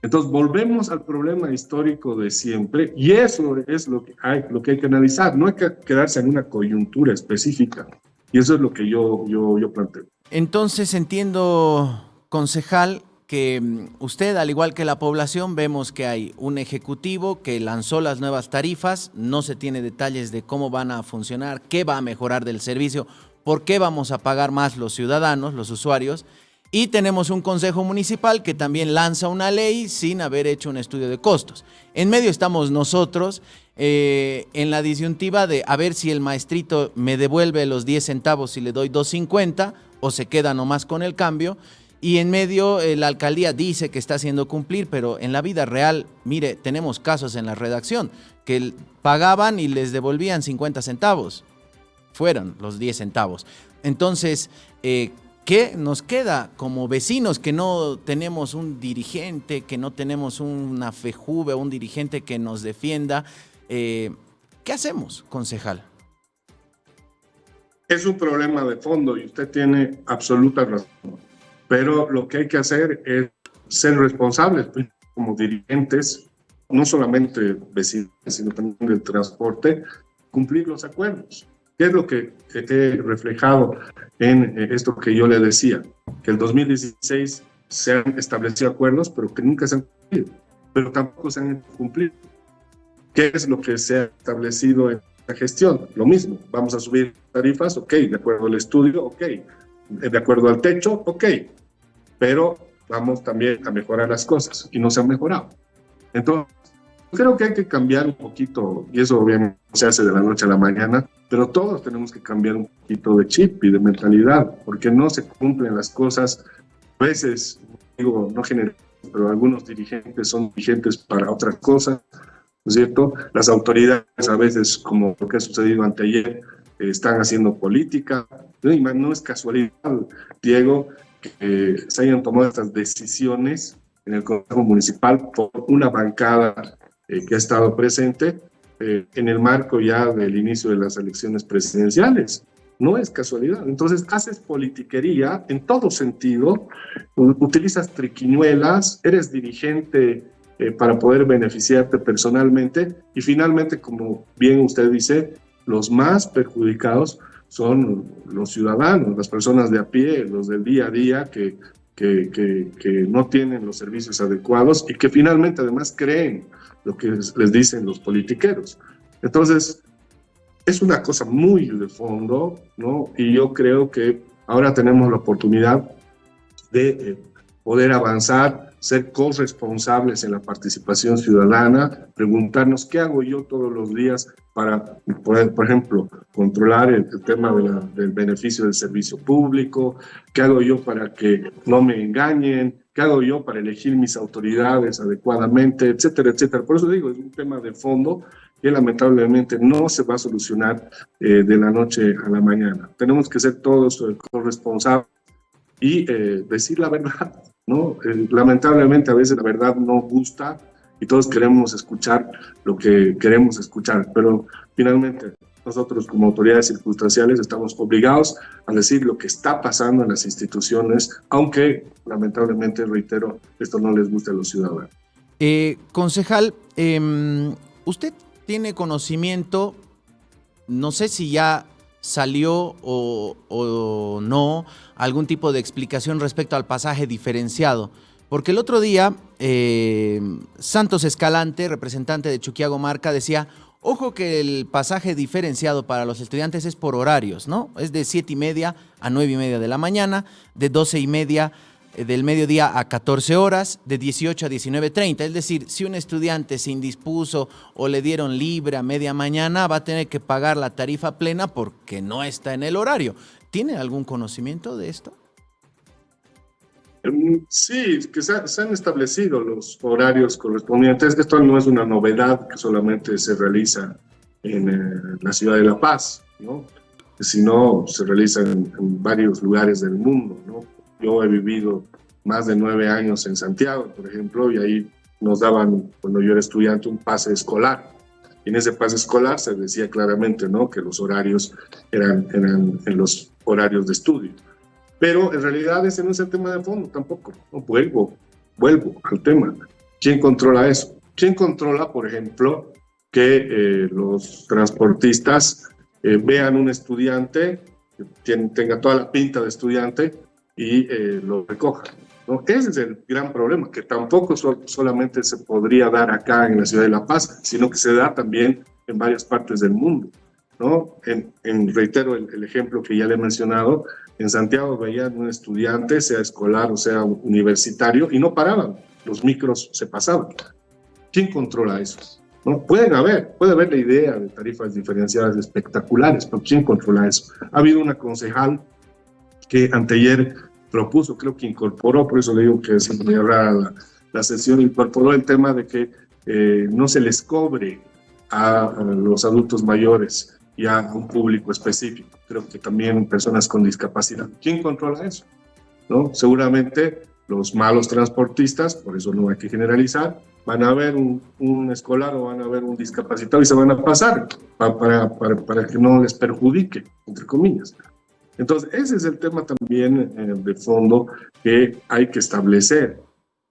Entonces volvemos al problema histórico de siempre y eso es lo que hay que analizar. No hay que quedarse en una coyuntura específica y eso es lo que yo planteo. Entonces entiendo, concejal, que usted, al igual que la población, vemos que hay un ejecutivo que lanzó las nuevas tarifas, no se tiene detalles de cómo van a funcionar, qué va a mejorar del servicio, por qué vamos a pagar más los ciudadanos, los usuarios, y tenemos un consejo municipal que también lanza una ley sin haber hecho un estudio de costos. En medio estamos nosotros en la disyuntiva de a ver si el maestrito me devuelve los 10 centavos si le doy 2.50 o se queda nomás con el cambio. Y en medio la alcaldía dice que está haciendo cumplir, pero en la vida real, mire, tenemos casos en la redacción que pagaban y les devolvían 50 centavos. Fueron los 10 centavos. Entonces, ¿qué nos queda como vecinos que no tenemos un dirigente, que no tenemos una FEJUVE, un dirigente que nos defienda? ¿Qué hacemos, concejal? Es un problema de fondo y usted tiene absoluta razón. Pero lo que hay que hacer es ser responsables como dirigentes, no solamente vecinos, sino también del transporte, cumplir los acuerdos. ¿Qué es lo que he reflejado en esto que yo le decía? Que el 2016 se han establecido acuerdos, pero que nunca se han cumplido, pero tampoco se han cumplido. ¿Qué es lo que se ha establecido en la gestión? Lo mismo, vamos a subir tarifas, ok, de acuerdo al estudio, ok, de acuerdo al techo, ok, pero vamos también a mejorar las cosas y no se han mejorado. Entonces, creo que hay que cambiar un poquito, y eso obviamente se hace de la noche a la mañana, pero todos tenemos que cambiar un poquito de chip y de mentalidad, porque no se cumplen las cosas. A veces, digo, no general, pero algunos dirigentes son dirigentes para otras cosas, ¿no es cierto? Las autoridades a veces, como lo que ha sucedido anteayer, están haciendo política. No es casualidad, Diego, que se hayan tomado estas decisiones en el Consejo Municipal por una bancada que ha estado presente en el marco ya del inicio de las elecciones presidenciales. No es casualidad. Entonces, haces politiquería en todo sentido, utilizas triquiñuelas, eres dirigente para poder beneficiarte personalmente y finalmente, como bien usted dice, los más perjudicados son los ciudadanos, las personas de a pie, los del día a día que no tienen los servicios adecuados y que finalmente además creen lo que les dicen los politiqueros. Entonces, es una cosa muy de fondo, ¿no? Y yo creo que ahora tenemos la oportunidad de poder avanzar, ser corresponsables en la participación ciudadana, preguntarnos qué hago yo todos los días para poder, por ejemplo, controlar el tema del beneficio del servicio público, qué hago yo para que no me engañen, qué ¿Qué hago yo para elegir mis autoridades adecuadamente, etcétera, etcétera? Por eso digo, es un tema de fondo que lamentablemente no se va a solucionar de la noche a la mañana. Tenemos que ser todos corresponsables y decir la verdad, ¿no? Lamentablemente a veces la verdad no gusta y todos queremos escuchar lo que queremos escuchar, pero finalmente nosotros como autoridades circunstanciales estamos obligados a decir lo que está pasando en las instituciones, aunque lamentablemente, reitero, esto no les guste a los ciudadanos. Concejal, usted tiene conocimiento, no sé si ya salió o no, algún tipo de explicación respecto al pasaje diferenciado. Porque el otro día, Santos Escalante, representante de Chuquiago-Marca, decía, ojo que el pasaje diferenciado para los estudiantes es por horarios, ¿no? Es de 7:30 a 9:30 de la mañana, de 12:30 del mediodía a 14 horas, de 18 a 19:30. Es decir, si un estudiante se indispuso o le dieron libre a media mañana, va a tener que pagar la tarifa plena porque no está en el horario. ¿Tiene algún conocimiento de esto? Sí, que se han establecido los horarios correspondientes. Esto no es una novedad que solamente se realiza en la ciudad de La Paz, ¿no? Sino se realiza en varios lugares del mundo, ¿no? Yo he vivido más de 9 años en Santiago, por ejemplo, y ahí nos daban, cuando yo era estudiante, un pase escolar. Y en ese pase escolar se decía claramente, ¿no?, que los horarios eran en los horarios de estudio. Pero en realidad ese no es el tema de fondo tampoco. No, vuelvo al tema. ¿Quién controla eso? ¿Quién controla, por ejemplo, que los transportistas vean un estudiante que tenga toda la pinta de estudiante y lo recojan, ¿no? Ese es el gran problema, que tampoco solamente se podría dar acá en la ciudad de La Paz, sino que se da también en varias partes del mundo, ¿no? Reitero el ejemplo que ya le he mencionado. En Santiago veían un estudiante, sea escolar o sea universitario, y no paraban, los micros se pasaban. ¿Quién controla eso? ¿No? Puede haber la idea de tarifas diferenciadas espectaculares, pero ¿quién controla eso? Ha habido una concejal que anteayer propuso, creo que incorporó, por eso le digo que es muy rara la sesión, incorporó el tema de que no se les cobre a los adultos mayores y a un público específico. Creo que también personas con discapacidad. ¿Quién controla eso? ¿No? Seguramente los malos transportistas, por eso no hay que generalizar, van a ver un escolar o van a ver un discapacitado y se van a pasar para que no les perjudique, entre comillas. Entonces, ese es el tema también de fondo que hay que establecer.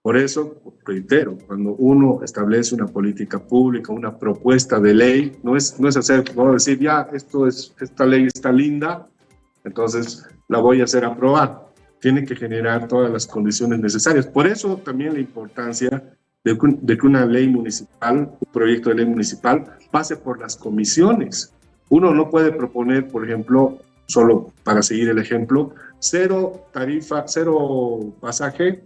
Por eso, reitero, cuando uno establece una política pública, una propuesta de ley, no es decir, ya, esta ley está linda, entonces la voy a hacer aprobar. Tiene que generar todas las condiciones necesarias. Por eso también la importancia de que una ley municipal, un proyecto de ley municipal, pase por las comisiones. Uno no puede proponer, por ejemplo, solo para seguir el ejemplo, cero pasaje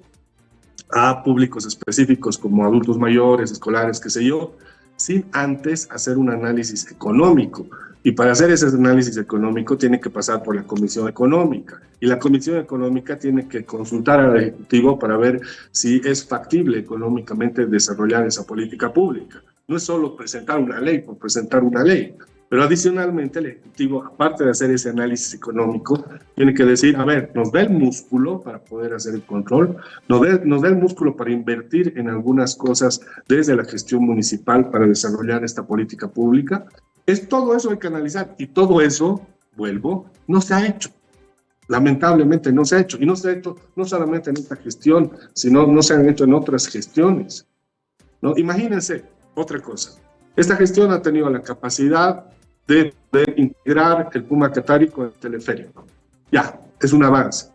a públicos específicos como adultos mayores, escolares, qué sé yo, sin antes hacer un análisis económico. Y para hacer ese análisis económico tiene que pasar por la Comisión Económica. Y la Comisión Económica tiene que consultar al Ejecutivo para ver si es factible económicamente desarrollar esa política pública. No es solo presentar una ley por presentar una ley. Pero adicionalmente el Ejecutivo, aparte de hacer ese análisis económico, tiene que decir, a ver, nos da el músculo para poder hacer el control, nos da el músculo para invertir en algunas cosas desde la gestión municipal para desarrollar esta política pública. Todo eso hay que analizar y todo eso, vuelvo, no se ha hecho. Lamentablemente no se ha hecho. Y no se ha hecho no solamente en esta gestión, sino no se han hecho en otras gestiones, ¿no? Imagínense otra cosa. Esta gestión ha tenido la capacidad de integrar el Puma Catarí con el teleférico. Ya, es un avance.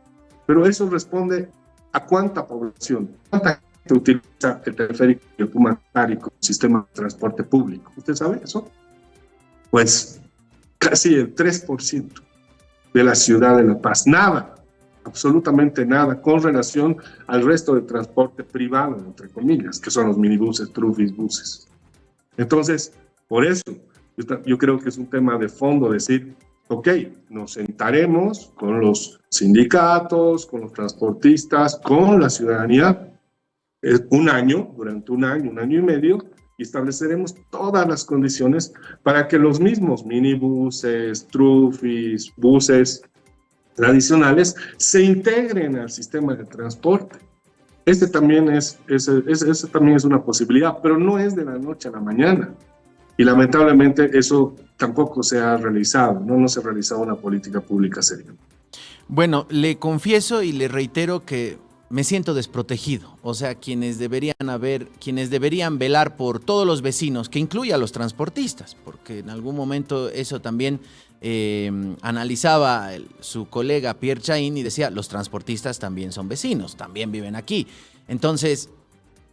Pero eso responde a cuánta población, cuánta gente utiliza el teleférico y el Puma Catarí como sistema de transporte público. ¿Usted sabe eso? Pues casi el 3% de la ciudad de La Paz. Nada, absolutamente nada, con relación al resto del transporte privado, entre comillas, que son los minibuses, trufis, buses. Entonces, por eso, yo creo que es un tema de fondo decir, ok, nos sentaremos con los sindicatos, con los transportistas, con la ciudadanía, durante un año y medio, y estableceremos todas las condiciones para que los mismos minibuses, trufis, buses tradicionales se integren al sistema de transporte. Ese también es una posibilidad, pero no es de la noche a la mañana. Y lamentablemente eso tampoco se ha realizado, no se ha realizado una política pública seria. Bueno, le confieso y le reitero que me siento desprotegido. O sea, quienes deberían velar por todos los vecinos, que incluye a los transportistas, porque en algún momento eso también analizaba su colega Pierre Chaín y decía, los transportistas también son vecinos, también viven aquí. Entonces,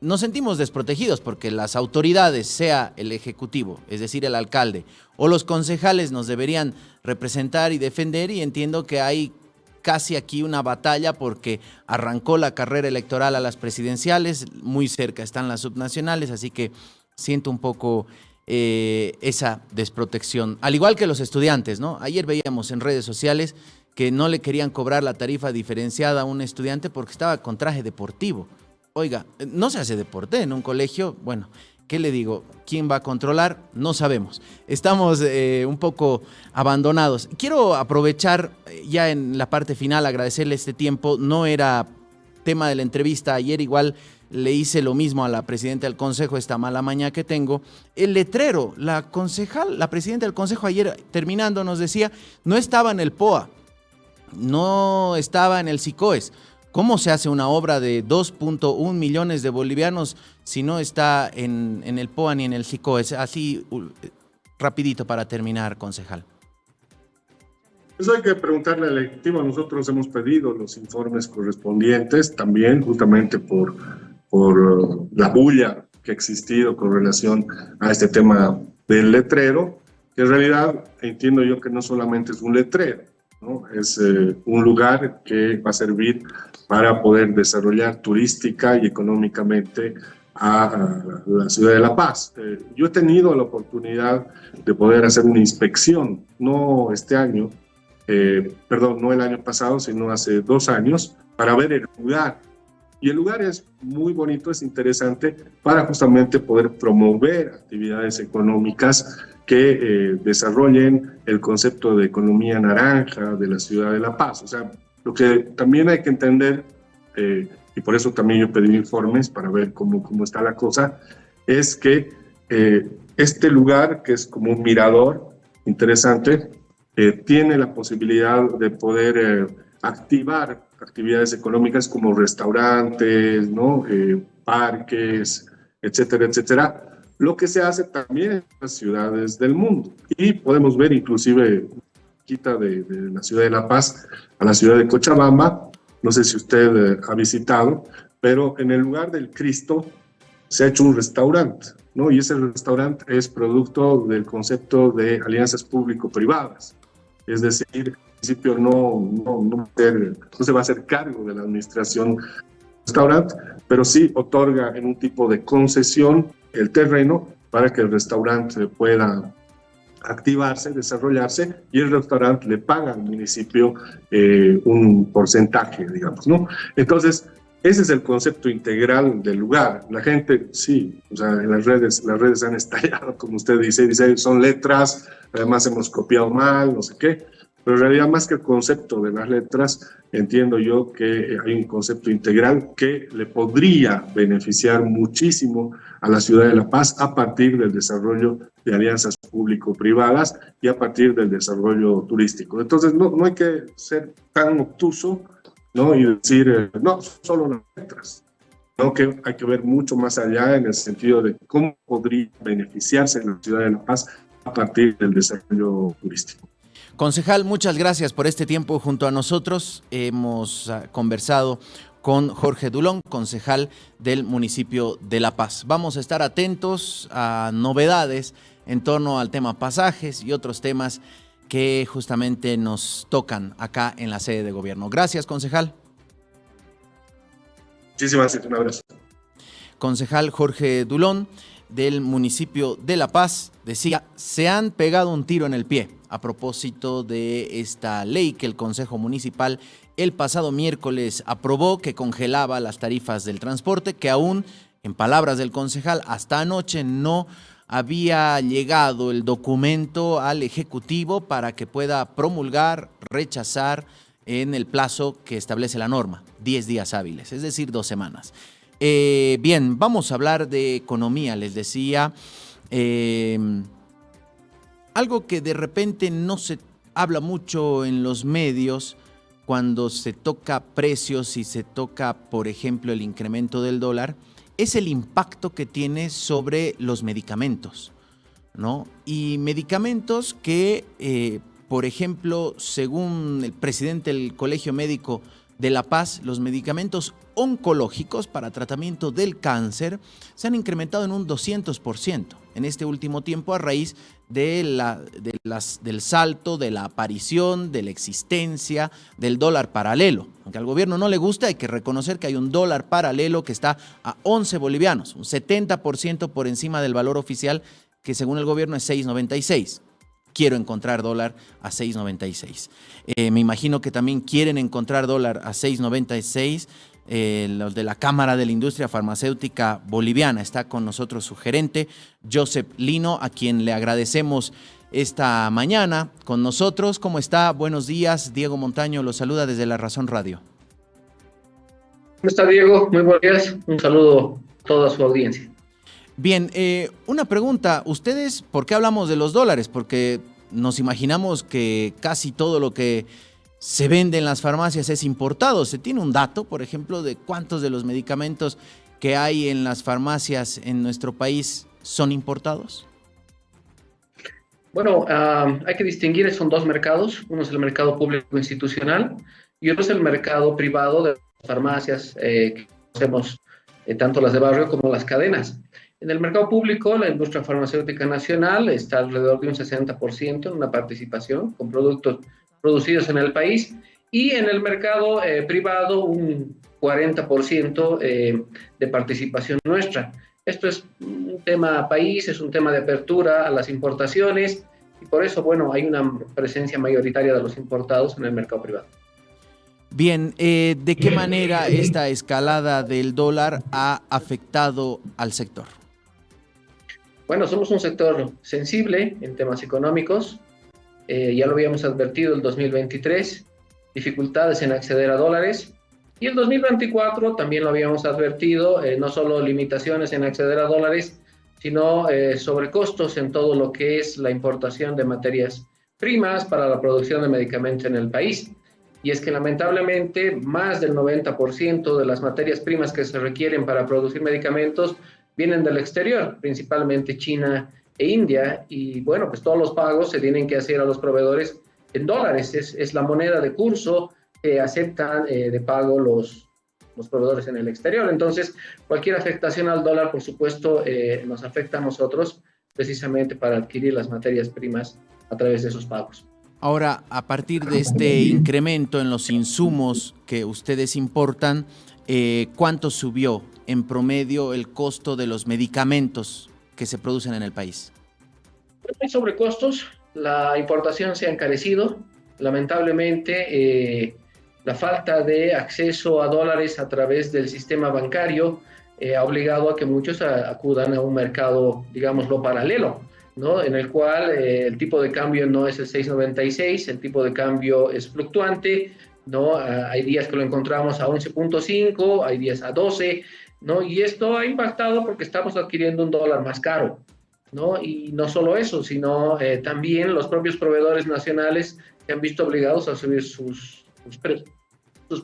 nos sentimos desprotegidos porque las autoridades, sea el ejecutivo, es decir, el alcalde, o los concejales nos deberían representar y defender, y entiendo que hay casi aquí una batalla porque arrancó la carrera electoral a las presidenciales, muy cerca están las subnacionales, así que siento un poco esa desprotección, al igual que los estudiantes, ¿no? Ayer veíamos en redes sociales que no le querían cobrar la tarifa diferenciada a un estudiante porque estaba con traje deportivo. Oiga, no se hace deporte en un colegio, bueno, ¿qué le digo? ¿Quién va a controlar? No sabemos. Estamos un poco abandonados. Quiero aprovechar ya en la parte final, agradecerle este tiempo. No era tema de la entrevista. Ayer igual le hice lo mismo a la presidenta del consejo, esta mala maña que tengo. El letrero, la presidenta del consejo ayer terminando nos decía, no estaba en el POA, no estaba en el SICOES. ¿Cómo se hace una obra de 2.1 millones de bolivianos si no está en el POA ni en el SICOES? Así, rapidito para terminar, concejal. Eso hay que preguntarle al Ejecutivo. Nosotros hemos pedido los informes correspondientes también, justamente por la bulla que ha existido con relación a este tema del letrero, que en realidad entiendo yo que no solamente es un letrero, ¿no? Es un lugar que va a servir para poder desarrollar turística y económicamente a la ciudad de La Paz. Yo he tenido la oportunidad de poder hacer una inspección, no este año, no el año pasado, sino hace 2 años, para ver el lugar. Y el lugar es muy bonito, es interesante para justamente poder promover actividades económicas que desarrollen el concepto de economía naranja de la ciudad de La Paz. O sea, lo que también hay que entender, y por eso también yo pedí informes para ver cómo está la cosa, es que este lugar, que es como un mirador interesante, tiene la posibilidad de poder activar actividades económicas como restaurantes, ¿no? Parques, etcétera, etcétera, lo que se hace también en las ciudades del mundo. Y podemos ver inclusive quita de la ciudad de La Paz a la ciudad de Cochabamba, no sé si usted ha visitado, pero en el lugar del Cristo se ha hecho un restaurante, ¿no? Y ese restaurante es producto del concepto de alianzas público-privadas. Es decir, en principio no se va a hacer cargo de la administración del restaurante, pero sí otorga en un tipo de concesión el terreno para que el restaurante pueda activarse, desarrollarse, y el restaurante le paga al municipio un porcentaje, digamos, ¿no? Entonces, ese es el concepto integral del lugar. La gente, sí, o sea, en las redes han estallado, como usted dice, son letras, además hemos copiado mal, no sé qué, pero en realidad más que el concepto de las letras, entiendo yo que hay un concepto integral que le podría beneficiar muchísimo a la ciudad de La Paz a partir del desarrollo de alianzas público-privadas y a partir del desarrollo turístico. Entonces, no hay que ser tan obtuso, ¿no? Y decir, no, solo las letras, ¿no? Que hay que ver mucho más allá en el sentido de cómo podría beneficiarse la ciudad de La Paz a partir del desarrollo turístico. Concejal, muchas gracias por este tiempo junto a nosotros. Hemos conversado con Jorge Dulón, concejal del municipio de La Paz. Vamos a estar atentos a novedades en torno al tema pasajes y otros temas que justamente nos tocan acá en la sede de gobierno. Gracias, concejal. Muchísimas gracias, un abrazo. Concejal Jorge Dulón del municipio de La Paz decía, se han pegado un tiro en el pie. a propósito de esta ley que el Consejo Municipal el pasado miércoles aprobó, que congelaba las tarifas del transporte, que aún, en palabras del concejal, hasta anoche no había llegado el documento al Ejecutivo para que pueda promulgar, rechazar en el plazo que establece la norma, 10 días hábiles, es decir, 2 semanas. Bien, vamos a hablar de economía, les decía. Algo que de repente no se habla mucho en los medios cuando se toca precios y se toca, por ejemplo, el incremento del dólar, es el impacto que tiene sobre los medicamentos, ¿no? Y medicamentos que, por ejemplo, según el presidente del Colegio Médico de La Paz, los medicamentos oncológicos para tratamiento del cáncer se han incrementado en un 200% en este último tiempo a raíz del salto, de la aparición, de la existencia del dólar paralelo. Aunque al gobierno no le gusta, hay que reconocer que hay un dólar paralelo que está a 11 bolivianos, un 70% por encima del valor oficial, que según el gobierno es 6.96. Quiero encontrar dólar a 6.96. Me imagino que también quieren encontrar dólar a 6.96 los de la Cámara de la Industria Farmacéutica Boliviana. Está con nosotros su gerente, Joseph Lino, a quien le agradecemos esta mañana con nosotros. ¿Cómo está? Buenos días. Diego Montaño lo saluda desde La Razón Radio. ¿Cómo está, Diego? Muy buenos días. Un saludo a toda su audiencia. Bien, una pregunta. ¿Ustedes por qué hablamos de los dólares? Porque nos imaginamos que casi todo lo que se vende en las farmacias es importado. ¿Se tiene un dato, por ejemplo, de cuántos de los medicamentos que hay en las farmacias en nuestro país son importados? Bueno, hay que distinguir, son 2 mercados. Uno es el mercado público institucional y otro es el mercado privado de las farmacias que conocemos, tanto las de barrio como las cadenas. En el mercado público, la industria farmacéutica nacional está alrededor de un 60% en una participación con productos producidos en el país, y en el mercado privado un 40% de participación nuestra. Esto es un tema país, es un tema de apertura a las importaciones, y por eso, bueno, hay una presencia mayoritaria de los importados en el mercado privado. Bien, ¿de qué manera esta escalada del dólar ha afectado al sector? Bueno, somos un sector sensible en temas económicos. Ya lo habíamos advertido el 2023, dificultades en acceder a dólares, y el 2024 también lo habíamos advertido, no solo limitaciones en acceder a dólares, sino sobrecostos en todo lo que es la importación de materias primas para la producción de medicamentos en el país. Y es que lamentablemente más del 90% de las materias primas que se requieren para producir medicamentos vienen del exterior, principalmente China e India, y bueno, pues todos los pagos se tienen que hacer a los proveedores en dólares. Es la moneda de curso que aceptan de pago los proveedores en el exterior. Entonces, cualquier afectación al dólar, por supuesto, nos afecta a nosotros precisamente para adquirir las materias primas a través de esos pagos. Ahora, a partir de este incremento en los insumos que ustedes importan, ¿cuánto subió en promedio el costo de los medicamentos que se producen en el país? Hay sobrecostos, la importación se ha encarecido, lamentablemente la falta de acceso a dólares a través del sistema bancario ha obligado a que muchos acudan a un mercado, digámoslo, paralelo, ¿no? En el cual el tipo de cambio no es el 6.96, el tipo de cambio es fluctuante, ¿no? Hay días que lo encontramos a 11.5, hay días a 12, ¿no? Y esto ha impactado porque estamos adquiriendo un dólar más caro, ¿no? Y no solo eso, sino también los propios proveedores nacionales se han visto obligados a subir sus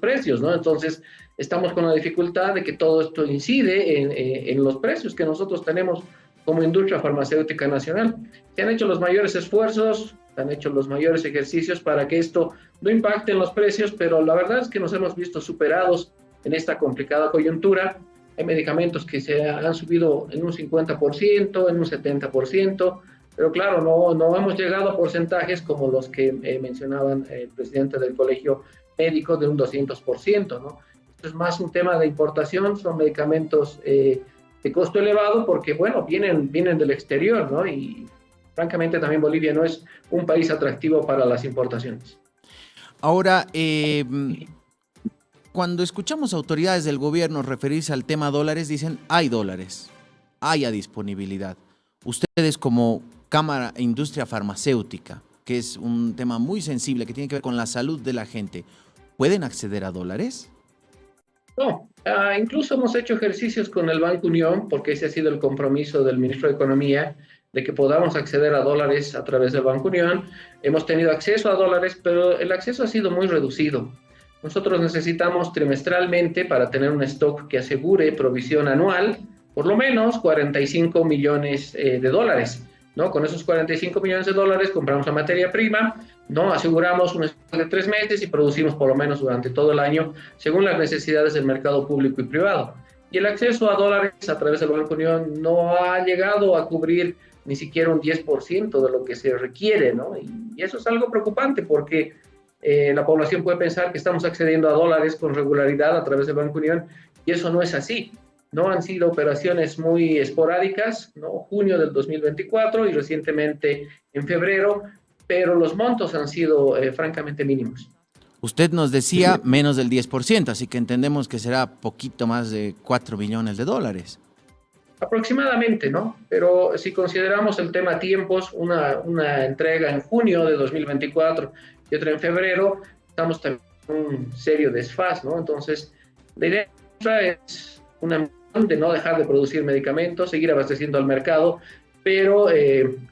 precios, ¿no? Entonces, estamos con la dificultad de que todo esto incide en los precios que nosotros tenemos como industria farmacéutica nacional. Se han hecho los mayores esfuerzos, se han hecho los mayores ejercicios para que esto no impacte en los precios, pero la verdad es que nos hemos visto superados en esta complicada coyuntura. Hay medicamentos que se han subido en un 50%, en un 70%, pero claro, no hemos llegado a porcentajes como los que mencionaban el presidente del Colegio Médico de un 200%, ¿no? Esto es más un tema de importación, son medicamentos de costo elevado porque, bueno, vienen del exterior, ¿no? Y francamente también Bolivia no es un país atractivo para las importaciones. Ahora, cuando escuchamos autoridades del gobierno referirse al tema dólares, dicen hay dólares, haya disponibilidad. Ustedes como Cámara e Industria Farmacéutica, que es un tema muy sensible que tiene que ver con la salud de la gente, ¿pueden acceder a dólares? No, incluso hemos hecho ejercicios con el Banco Unión, porque ese ha sido el compromiso del ministro de Economía, de que podamos acceder a dólares a través del Banco Unión. Hemos tenido acceso a dólares, pero el acceso ha sido muy reducido. Nosotros necesitamos trimestralmente, para tener un stock que asegure provisión anual, por lo menos 45 millones de dólares, ¿no? Con esos 45 millones de dólares compramos la materia prima, ¿no? Aseguramos un stock de 3 meses y producimos por lo menos durante todo el año, según las necesidades del mercado público y privado. Y el acceso a dólares a través del Banco Unión no ha llegado a cubrir ni siquiera un 10% de lo que se requiere, ¿no? Y eso es algo preocupante porque la población puede pensar que estamos accediendo a dólares con regularidad a través del Banco Unión, y eso no es así. No han sido operaciones muy esporádicas, ¿no? Junio del 2024 y recientemente en febrero, pero los montos han sido francamente mínimos. Usted nos decía menos del 10%, así que entendemos que será poquito más de 4 millones de dólares. Aproximadamente, ¿no? Pero si consideramos el tema tiempos, una entrega en junio de 2024 y otra en febrero, estamos también en un serio desfase, ¿no? Entonces, la idea es una misión de no dejar de producir medicamentos, seguir abasteciendo al mercado, pero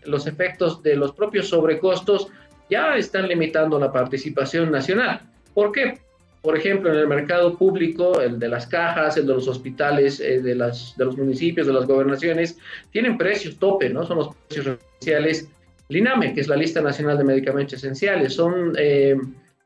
los efectos de los propios sobrecostos ya están limitando la participación nacional. ¿Por qué? Por ejemplo, en el mercado público, el de las cajas, el de los hospitales, de los municipios, de las gobernaciones, tienen precios tope, ¿no? Son los precios referenciales LINAME, que es la Lista Nacional de Medicamentos Esenciales. Son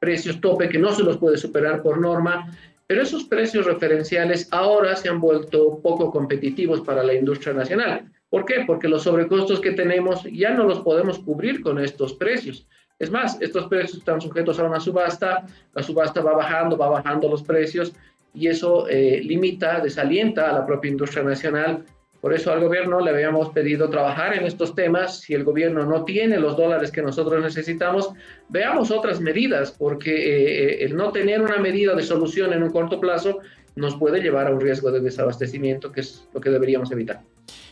precios tope que no se los puede superar por norma, pero esos precios referenciales ahora se han vuelto poco competitivos para la industria nacional. ¿Por qué? Porque los sobrecostos que tenemos ya no los podemos cubrir con estos precios. Es más, estos precios están sujetos a una subasta, la subasta va bajando los precios y eso limita, desalienta a la propia industria nacional. Por eso al gobierno le habíamos pedido trabajar en estos temas. Si el gobierno no tiene los dólares que nosotros necesitamos, veamos otras medidas, porque el no tener una medida de solución en un corto plazo nos puede llevar a un riesgo de desabastecimiento, que es lo que deberíamos evitar.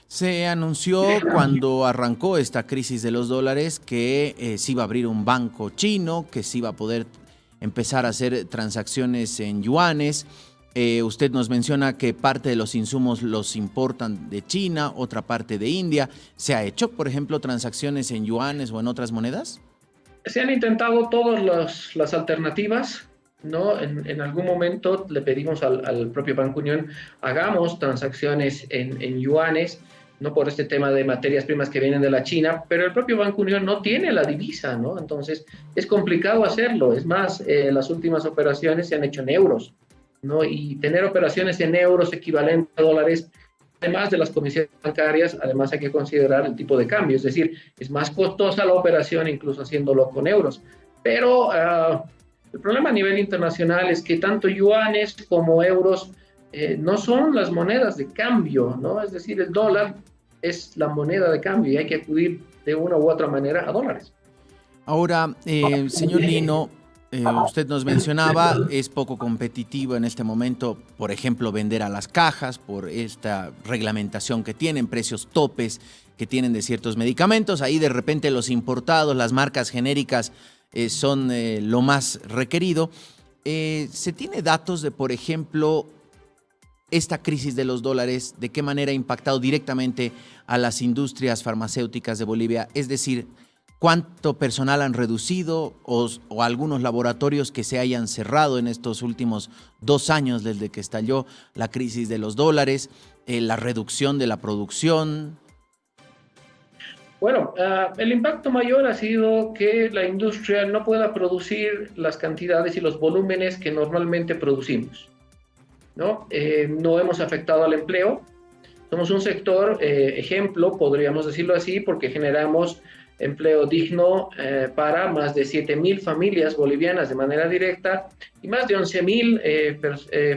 Se anunció cuando arrancó esta crisis de los dólares que se iba a abrir un banco chino, que se iba a poder empezar a hacer transacciones en yuanes. Usted nos menciona que parte de los insumos los importan de China, otra parte de India. ¿Se ha hecho, por ejemplo, transacciones en yuanes o en otras monedas? Se han intentado todas las alternativas, ¿no? En algún momento le pedimos al propio Banco Unión, hagamos transacciones en yuanes, no por este tema de materias primas que vienen de la China, pero el propio Banco Unión no tiene la divisa, ¿no? Entonces es complicado hacerlo. Es más, las últimas operaciones se han hecho en euros, ¿no? Y tener operaciones en euros equivalentes a dólares, además de las comisiones bancarias, además hay que considerar el tipo de cambio, es decir, es más costosa la operación incluso haciéndolo con euros. Pero el problema a nivel internacional es que tanto yuanes como euros no son las monedas de cambio, ¿no? Es decir, el dólar es la moneda de cambio y hay que acudir de una u otra manera a dólares. Ahora, señor Lino, usted nos mencionaba, es poco competitivo en este momento, por ejemplo, vender a las cajas por esta reglamentación que tienen, precios topes que tienen de ciertos medicamentos. Ahí de repente los importados, las marcas genéricas son lo más requerido. ¿Se tiene datos de, por ejemplo, esta crisis de los dólares, de qué manera ha impactado directamente a las industrias farmacéuticas de Bolivia? Es decir, ¿cuánto personal han reducido o algunos laboratorios que se hayan cerrado en estos últimos 2 años desde que estalló la crisis de los dólares? La reducción de la producción. Bueno, el impacto mayor ha sido que la industria no pueda producir las cantidades y los volúmenes que normalmente producimos, ¿no? No hemos afectado al empleo. Somos un sector ejemplo, podríamos decirlo así, porque generamos empleo digno para más de 7,000 familias bolivianas de manera directa y más de 11,000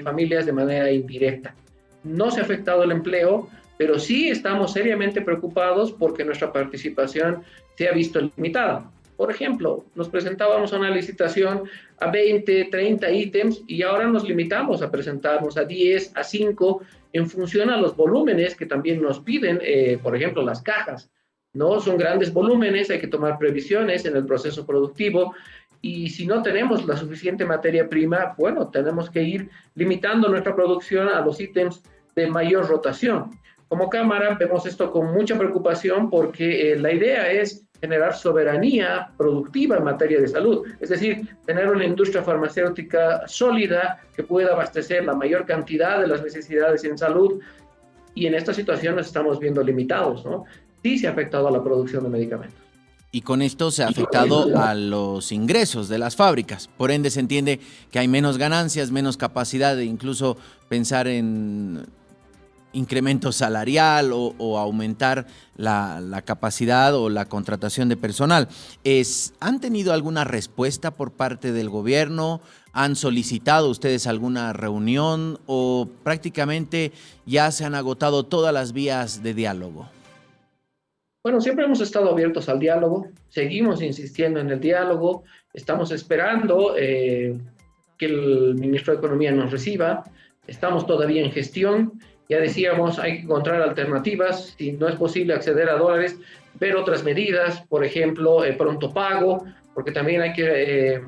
familias de manera indirecta. No se ha afectado el empleo pero sí estamos seriamente preocupados porque nuestra participación se ha visto limitada. Por ejemplo, nos presentábamos a una licitación a 20, 30 ítems y ahora nos limitamos a presentarnos a 10, a 5, en función a los volúmenes que también nos piden, por ejemplo, las cajas, ¿no? Son grandes volúmenes, hay que tomar previsiones en el proceso productivo y si no tenemos la suficiente materia prima, bueno, tenemos que ir limitando nuestra producción a los ítems de mayor rotación. Como Cámara vemos esto con mucha preocupación porque la idea es generar soberanía productiva en materia de salud, es decir, tener una industria farmacéutica sólida que pueda abastecer la mayor cantidad de las necesidades en salud y en esta situación nos estamos viendo limitados, ¿no? Sí se ha afectado a la producción de medicamentos. Y con esto se ha afectado a los ingresos de las fábricas. Por ende se entiende que hay menos ganancias, menos capacidad de incluso pensar en incremento salarial o aumentar la capacidad o la contratación de personal. ¿Han tenido alguna respuesta por parte del gobierno? ¿Han solicitado ustedes alguna reunión o prácticamente ya se han agotado todas las vías de diálogo? Bueno, siempre hemos estado abiertos al diálogo, seguimos insistiendo en el diálogo, estamos esperando que el ministro de Economía nos reciba, estamos todavía en gestión. Ya decíamos, hay que encontrar alternativas, si no es posible acceder a dólares, ver otras medidas, por ejemplo, pronto pago, porque también hay que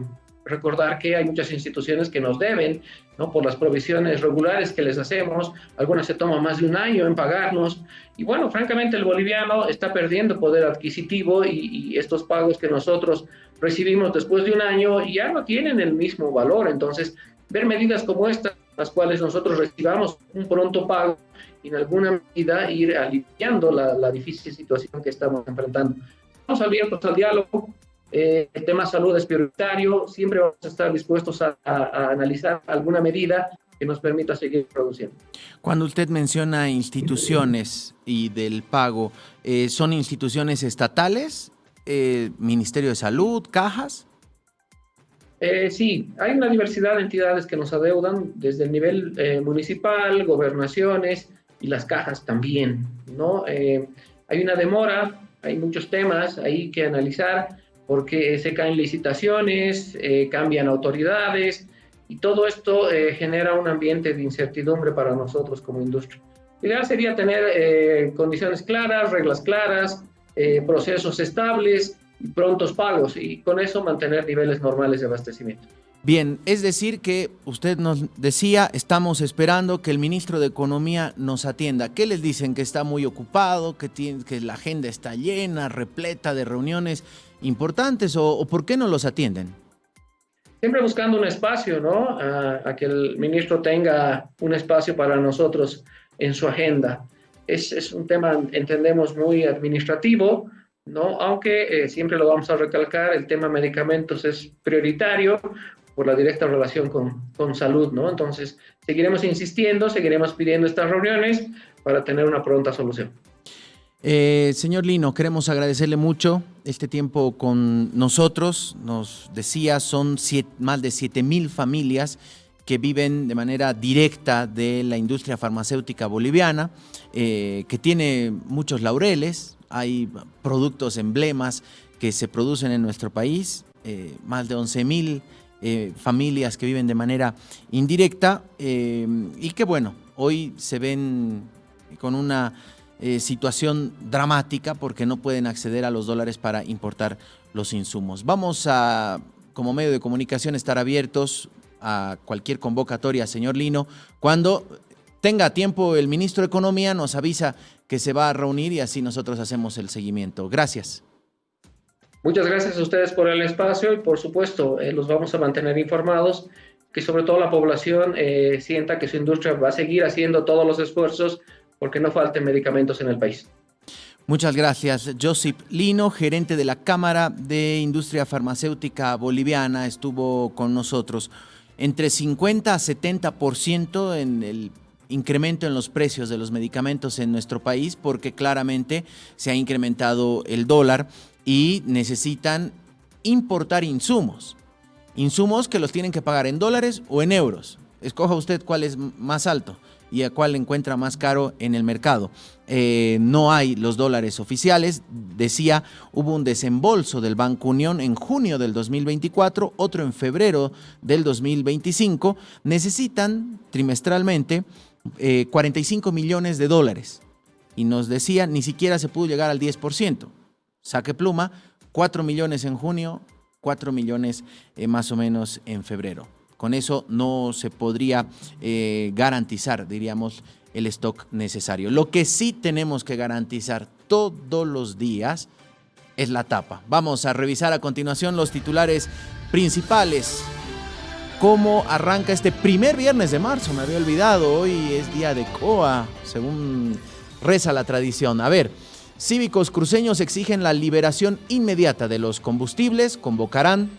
recordar que hay muchas instituciones que nos deben, ¿no? Por las provisiones regulares que les hacemos, algunas se toman más de un año en pagarnos, y bueno, francamente el boliviano está perdiendo poder adquisitivo y estos pagos que nosotros recibimos después de un año ya no tienen el mismo valor, entonces ver medidas como estas, las cuales nosotros recibamos un pronto pago y en alguna medida ir aliviando la difícil situación que estamos enfrentando. Estamos abiertos al diálogo, el tema salud es prioritario, siempre vamos a estar dispuestos a analizar alguna medida que nos permita seguir produciendo. Cuando usted menciona instituciones y del pago, ¿son instituciones estatales, Ministerio de Salud, cajas? Sí, hay una diversidad de entidades que nos adeudan desde el nivel municipal, gobernaciones y las cajas también, ¿no? Hay una demora, hay muchos temas ahí que analizar porque se caen licitaciones, cambian autoridades y todo esto genera un ambiente de incertidumbre para nosotros como industria. Lo ideal sería tener condiciones claras, reglas claras, procesos estables y prontos pagos y con eso mantener niveles normales de abastecimiento. Bien, es decir que usted nos decía, estamos esperando que el ministro de Economía nos atienda. ¿Qué les dicen? ¿Que está muy ocupado, que la agenda está llena, repleta de reuniones importantes o por qué no los atienden? Siempre buscando un espacio, ¿no? A que el ministro tenga un espacio para nosotros en su agenda. Es un tema, entendemos, muy administrativo, ¿no? Aunque siempre lo vamos a recalcar, el tema medicamentos es prioritario por la directa relación con salud, ¿no? Entonces, seguiremos insistiendo, seguiremos pidiendo estas reuniones para tener una pronta solución. Señor Lino, queremos agradecerle mucho este tiempo con nosotros. Nos decía, son más de 7,000 familias que viven de manera directa de la industria farmacéutica boliviana, que tiene muchos laureles. Hay productos emblemas que se producen en nuestro país, más de 11,000 familias que viven de manera indirecta y que bueno, hoy se ven con una situación dramática porque no pueden acceder a los dólares para importar los insumos. Vamos a, como medio de comunicación, estar abiertos a cualquier convocatoria, señor Lino. Cuando tenga tiempo el ministro de Economía nos avisa que se va a reunir y así nosotros hacemos el seguimiento. Gracias. Muchas gracias a ustedes por el espacio y por supuesto los vamos a mantener informados, que sobre todo la población sienta que su industria va a seguir haciendo todos los esfuerzos porque no falten medicamentos en el país. Muchas gracias. Josip Lino, gerente de la Cámara de Industria Farmacéutica Boliviana, estuvo con nosotros. Entre 50 a 70% en el incremento en los precios de los medicamentos en nuestro país, porque claramente se ha incrementado el dólar y necesitan importar insumos que los tienen que pagar en dólares o en euros. Escoja usted cuál es más alto. y a cuál encuentra más caro en el mercado. No hay los dólares oficiales. Decía, hubo un desembolso del Banco Unión en junio del 2024, otro en febrero del 2025. Necesitan trimestralmente 45 millones de dólares. Y nos decía, ni siquiera se pudo llegar al 10%. Saque pluma, 4 millones en junio, 4 millones más o menos en febrero. Con eso no se podría garantizar, diríamos, el stock necesario. Lo que sí tenemos que garantizar todos los días es la tapa. Vamos a revisar a continuación los titulares principales. ¿Cómo arranca este primer viernes de marzo? Me había olvidado, hoy es día de COA, según reza la tradición. A ver, cívicos cruceños exigen la liberación inmediata de los combustibles, convocarán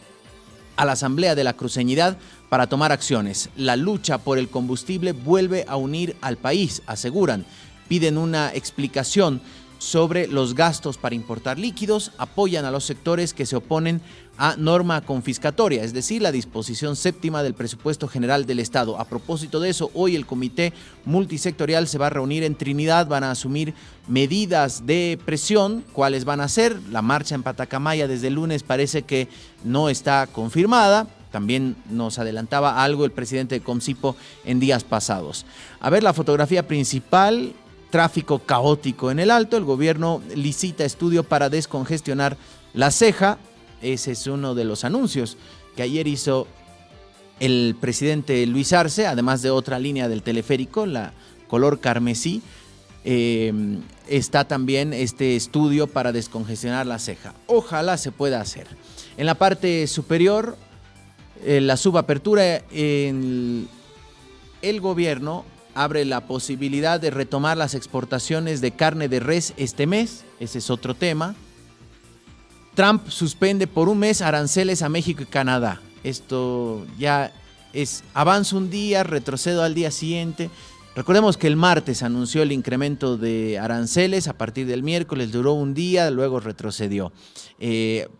a la Asamblea de la Cruceñidad para tomar acciones. La lucha por el combustible vuelve a unir al país, aseguran. Piden una explicación sobre los gastos para importar líquidos, apoyan a los sectores que se oponen a norma confiscatoria, es decir, la disposición séptima del presupuesto general del Estado. A propósito de eso, hoy el comité multisectorial se va a reunir en Trinidad, van a asumir medidas de presión. ¿Cuáles van a ser? La marcha en Patacamaya desde el lunes parece que no está confirmada. También nos adelantaba algo el presidente de Comcipo en días pasados. A ver la fotografía principal. Tráfico caótico en el Alto. El gobierno licita estudio para descongestionar la ceja. Ese es uno de los anuncios que ayer hizo el presidente Luis Arce, además de otra línea del teleférico, la color carmesí. Está también este estudio para descongestionar la ceja. Ojalá se pueda hacer. En la parte superior, la subapertura, el gobierno abre la posibilidad de retomar las exportaciones de carne de res este mes. Ese es otro tema. Trump suspende por un mes aranceles a México y Canadá. Esto ya es avanzo un día, retrocedo al día siguiente. Recordemos que el martes anunció el incremento de aranceles, a partir del miércoles duró un día, luego retrocedió.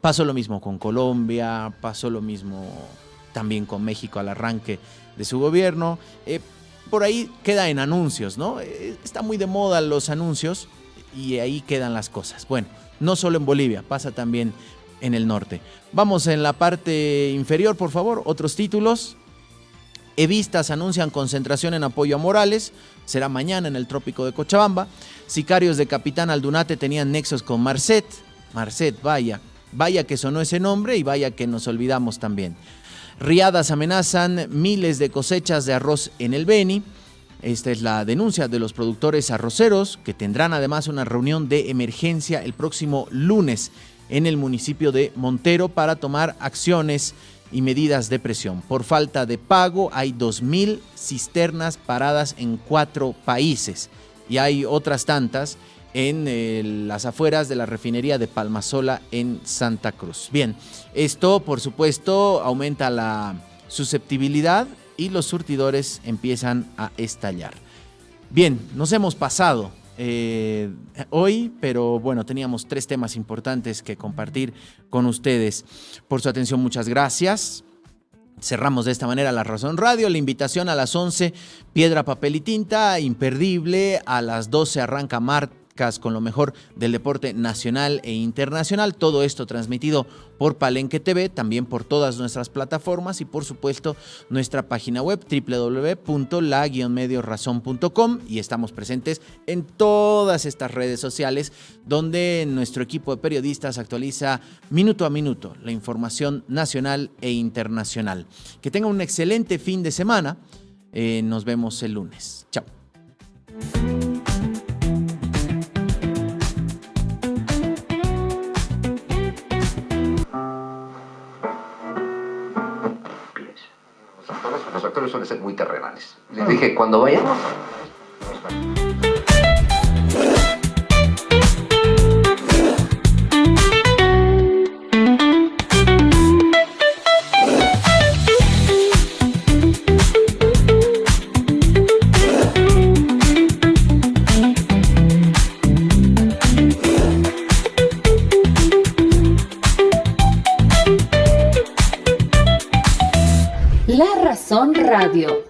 Pasó lo mismo con Colombia, pasó lo mismo también con México al arranque de su gobierno. Por ahí queda en anuncios, ¿no? Está muy de moda los anuncios y ahí quedan las cosas. Bueno, no solo en Bolivia, pasa también en el norte. Vamos en la parte inferior, por favor, otros títulos. Evistas anuncian concentración en apoyo a Morales, será mañana en el trópico de Cochabamba. Sicarios de Capitán Aldunate tenían nexos con Marcet. Marcet, vaya que sonó ese nombre y vaya que nos olvidamos también. Riadas amenazan miles de cosechas de arroz en el Beni. Esta es la denuncia de los productores arroceros, que tendrán además una reunión de emergencia el próximo lunes en el municipio de Montero para tomar acciones y medidas de presión. Por falta de pago hay 2.000 cisternas paradas en 4 países y hay otras tantas en las afueras de la refinería de Palmasola en Santa Cruz. Bien, esto por supuesto aumenta la susceptibilidad y los surtidores empiezan a estallar. Bien, nos hemos pasado hoy, pero bueno, teníamos 3 temas importantes que compartir con ustedes. Por su atención, muchas gracias. Cerramos de esta manera La Razón Radio. La invitación a las 11, Piedra, Papel y Tinta, imperdible. A las 12 arranca con lo mejor del deporte nacional e internacional. Todo esto transmitido por Palenque TV, también por todas nuestras plataformas y por supuesto nuestra página web www.la-mediorazon.com, y estamos presentes en todas estas redes sociales donde nuestro equipo de periodistas actualiza minuto a minuto la información nacional e internacional. Que tengan un excelente fin de semana. Nos vemos el lunes. Chao. Los actores suelen ser muy terrenales. Les dije, cuando vayamos... La Razón Radio.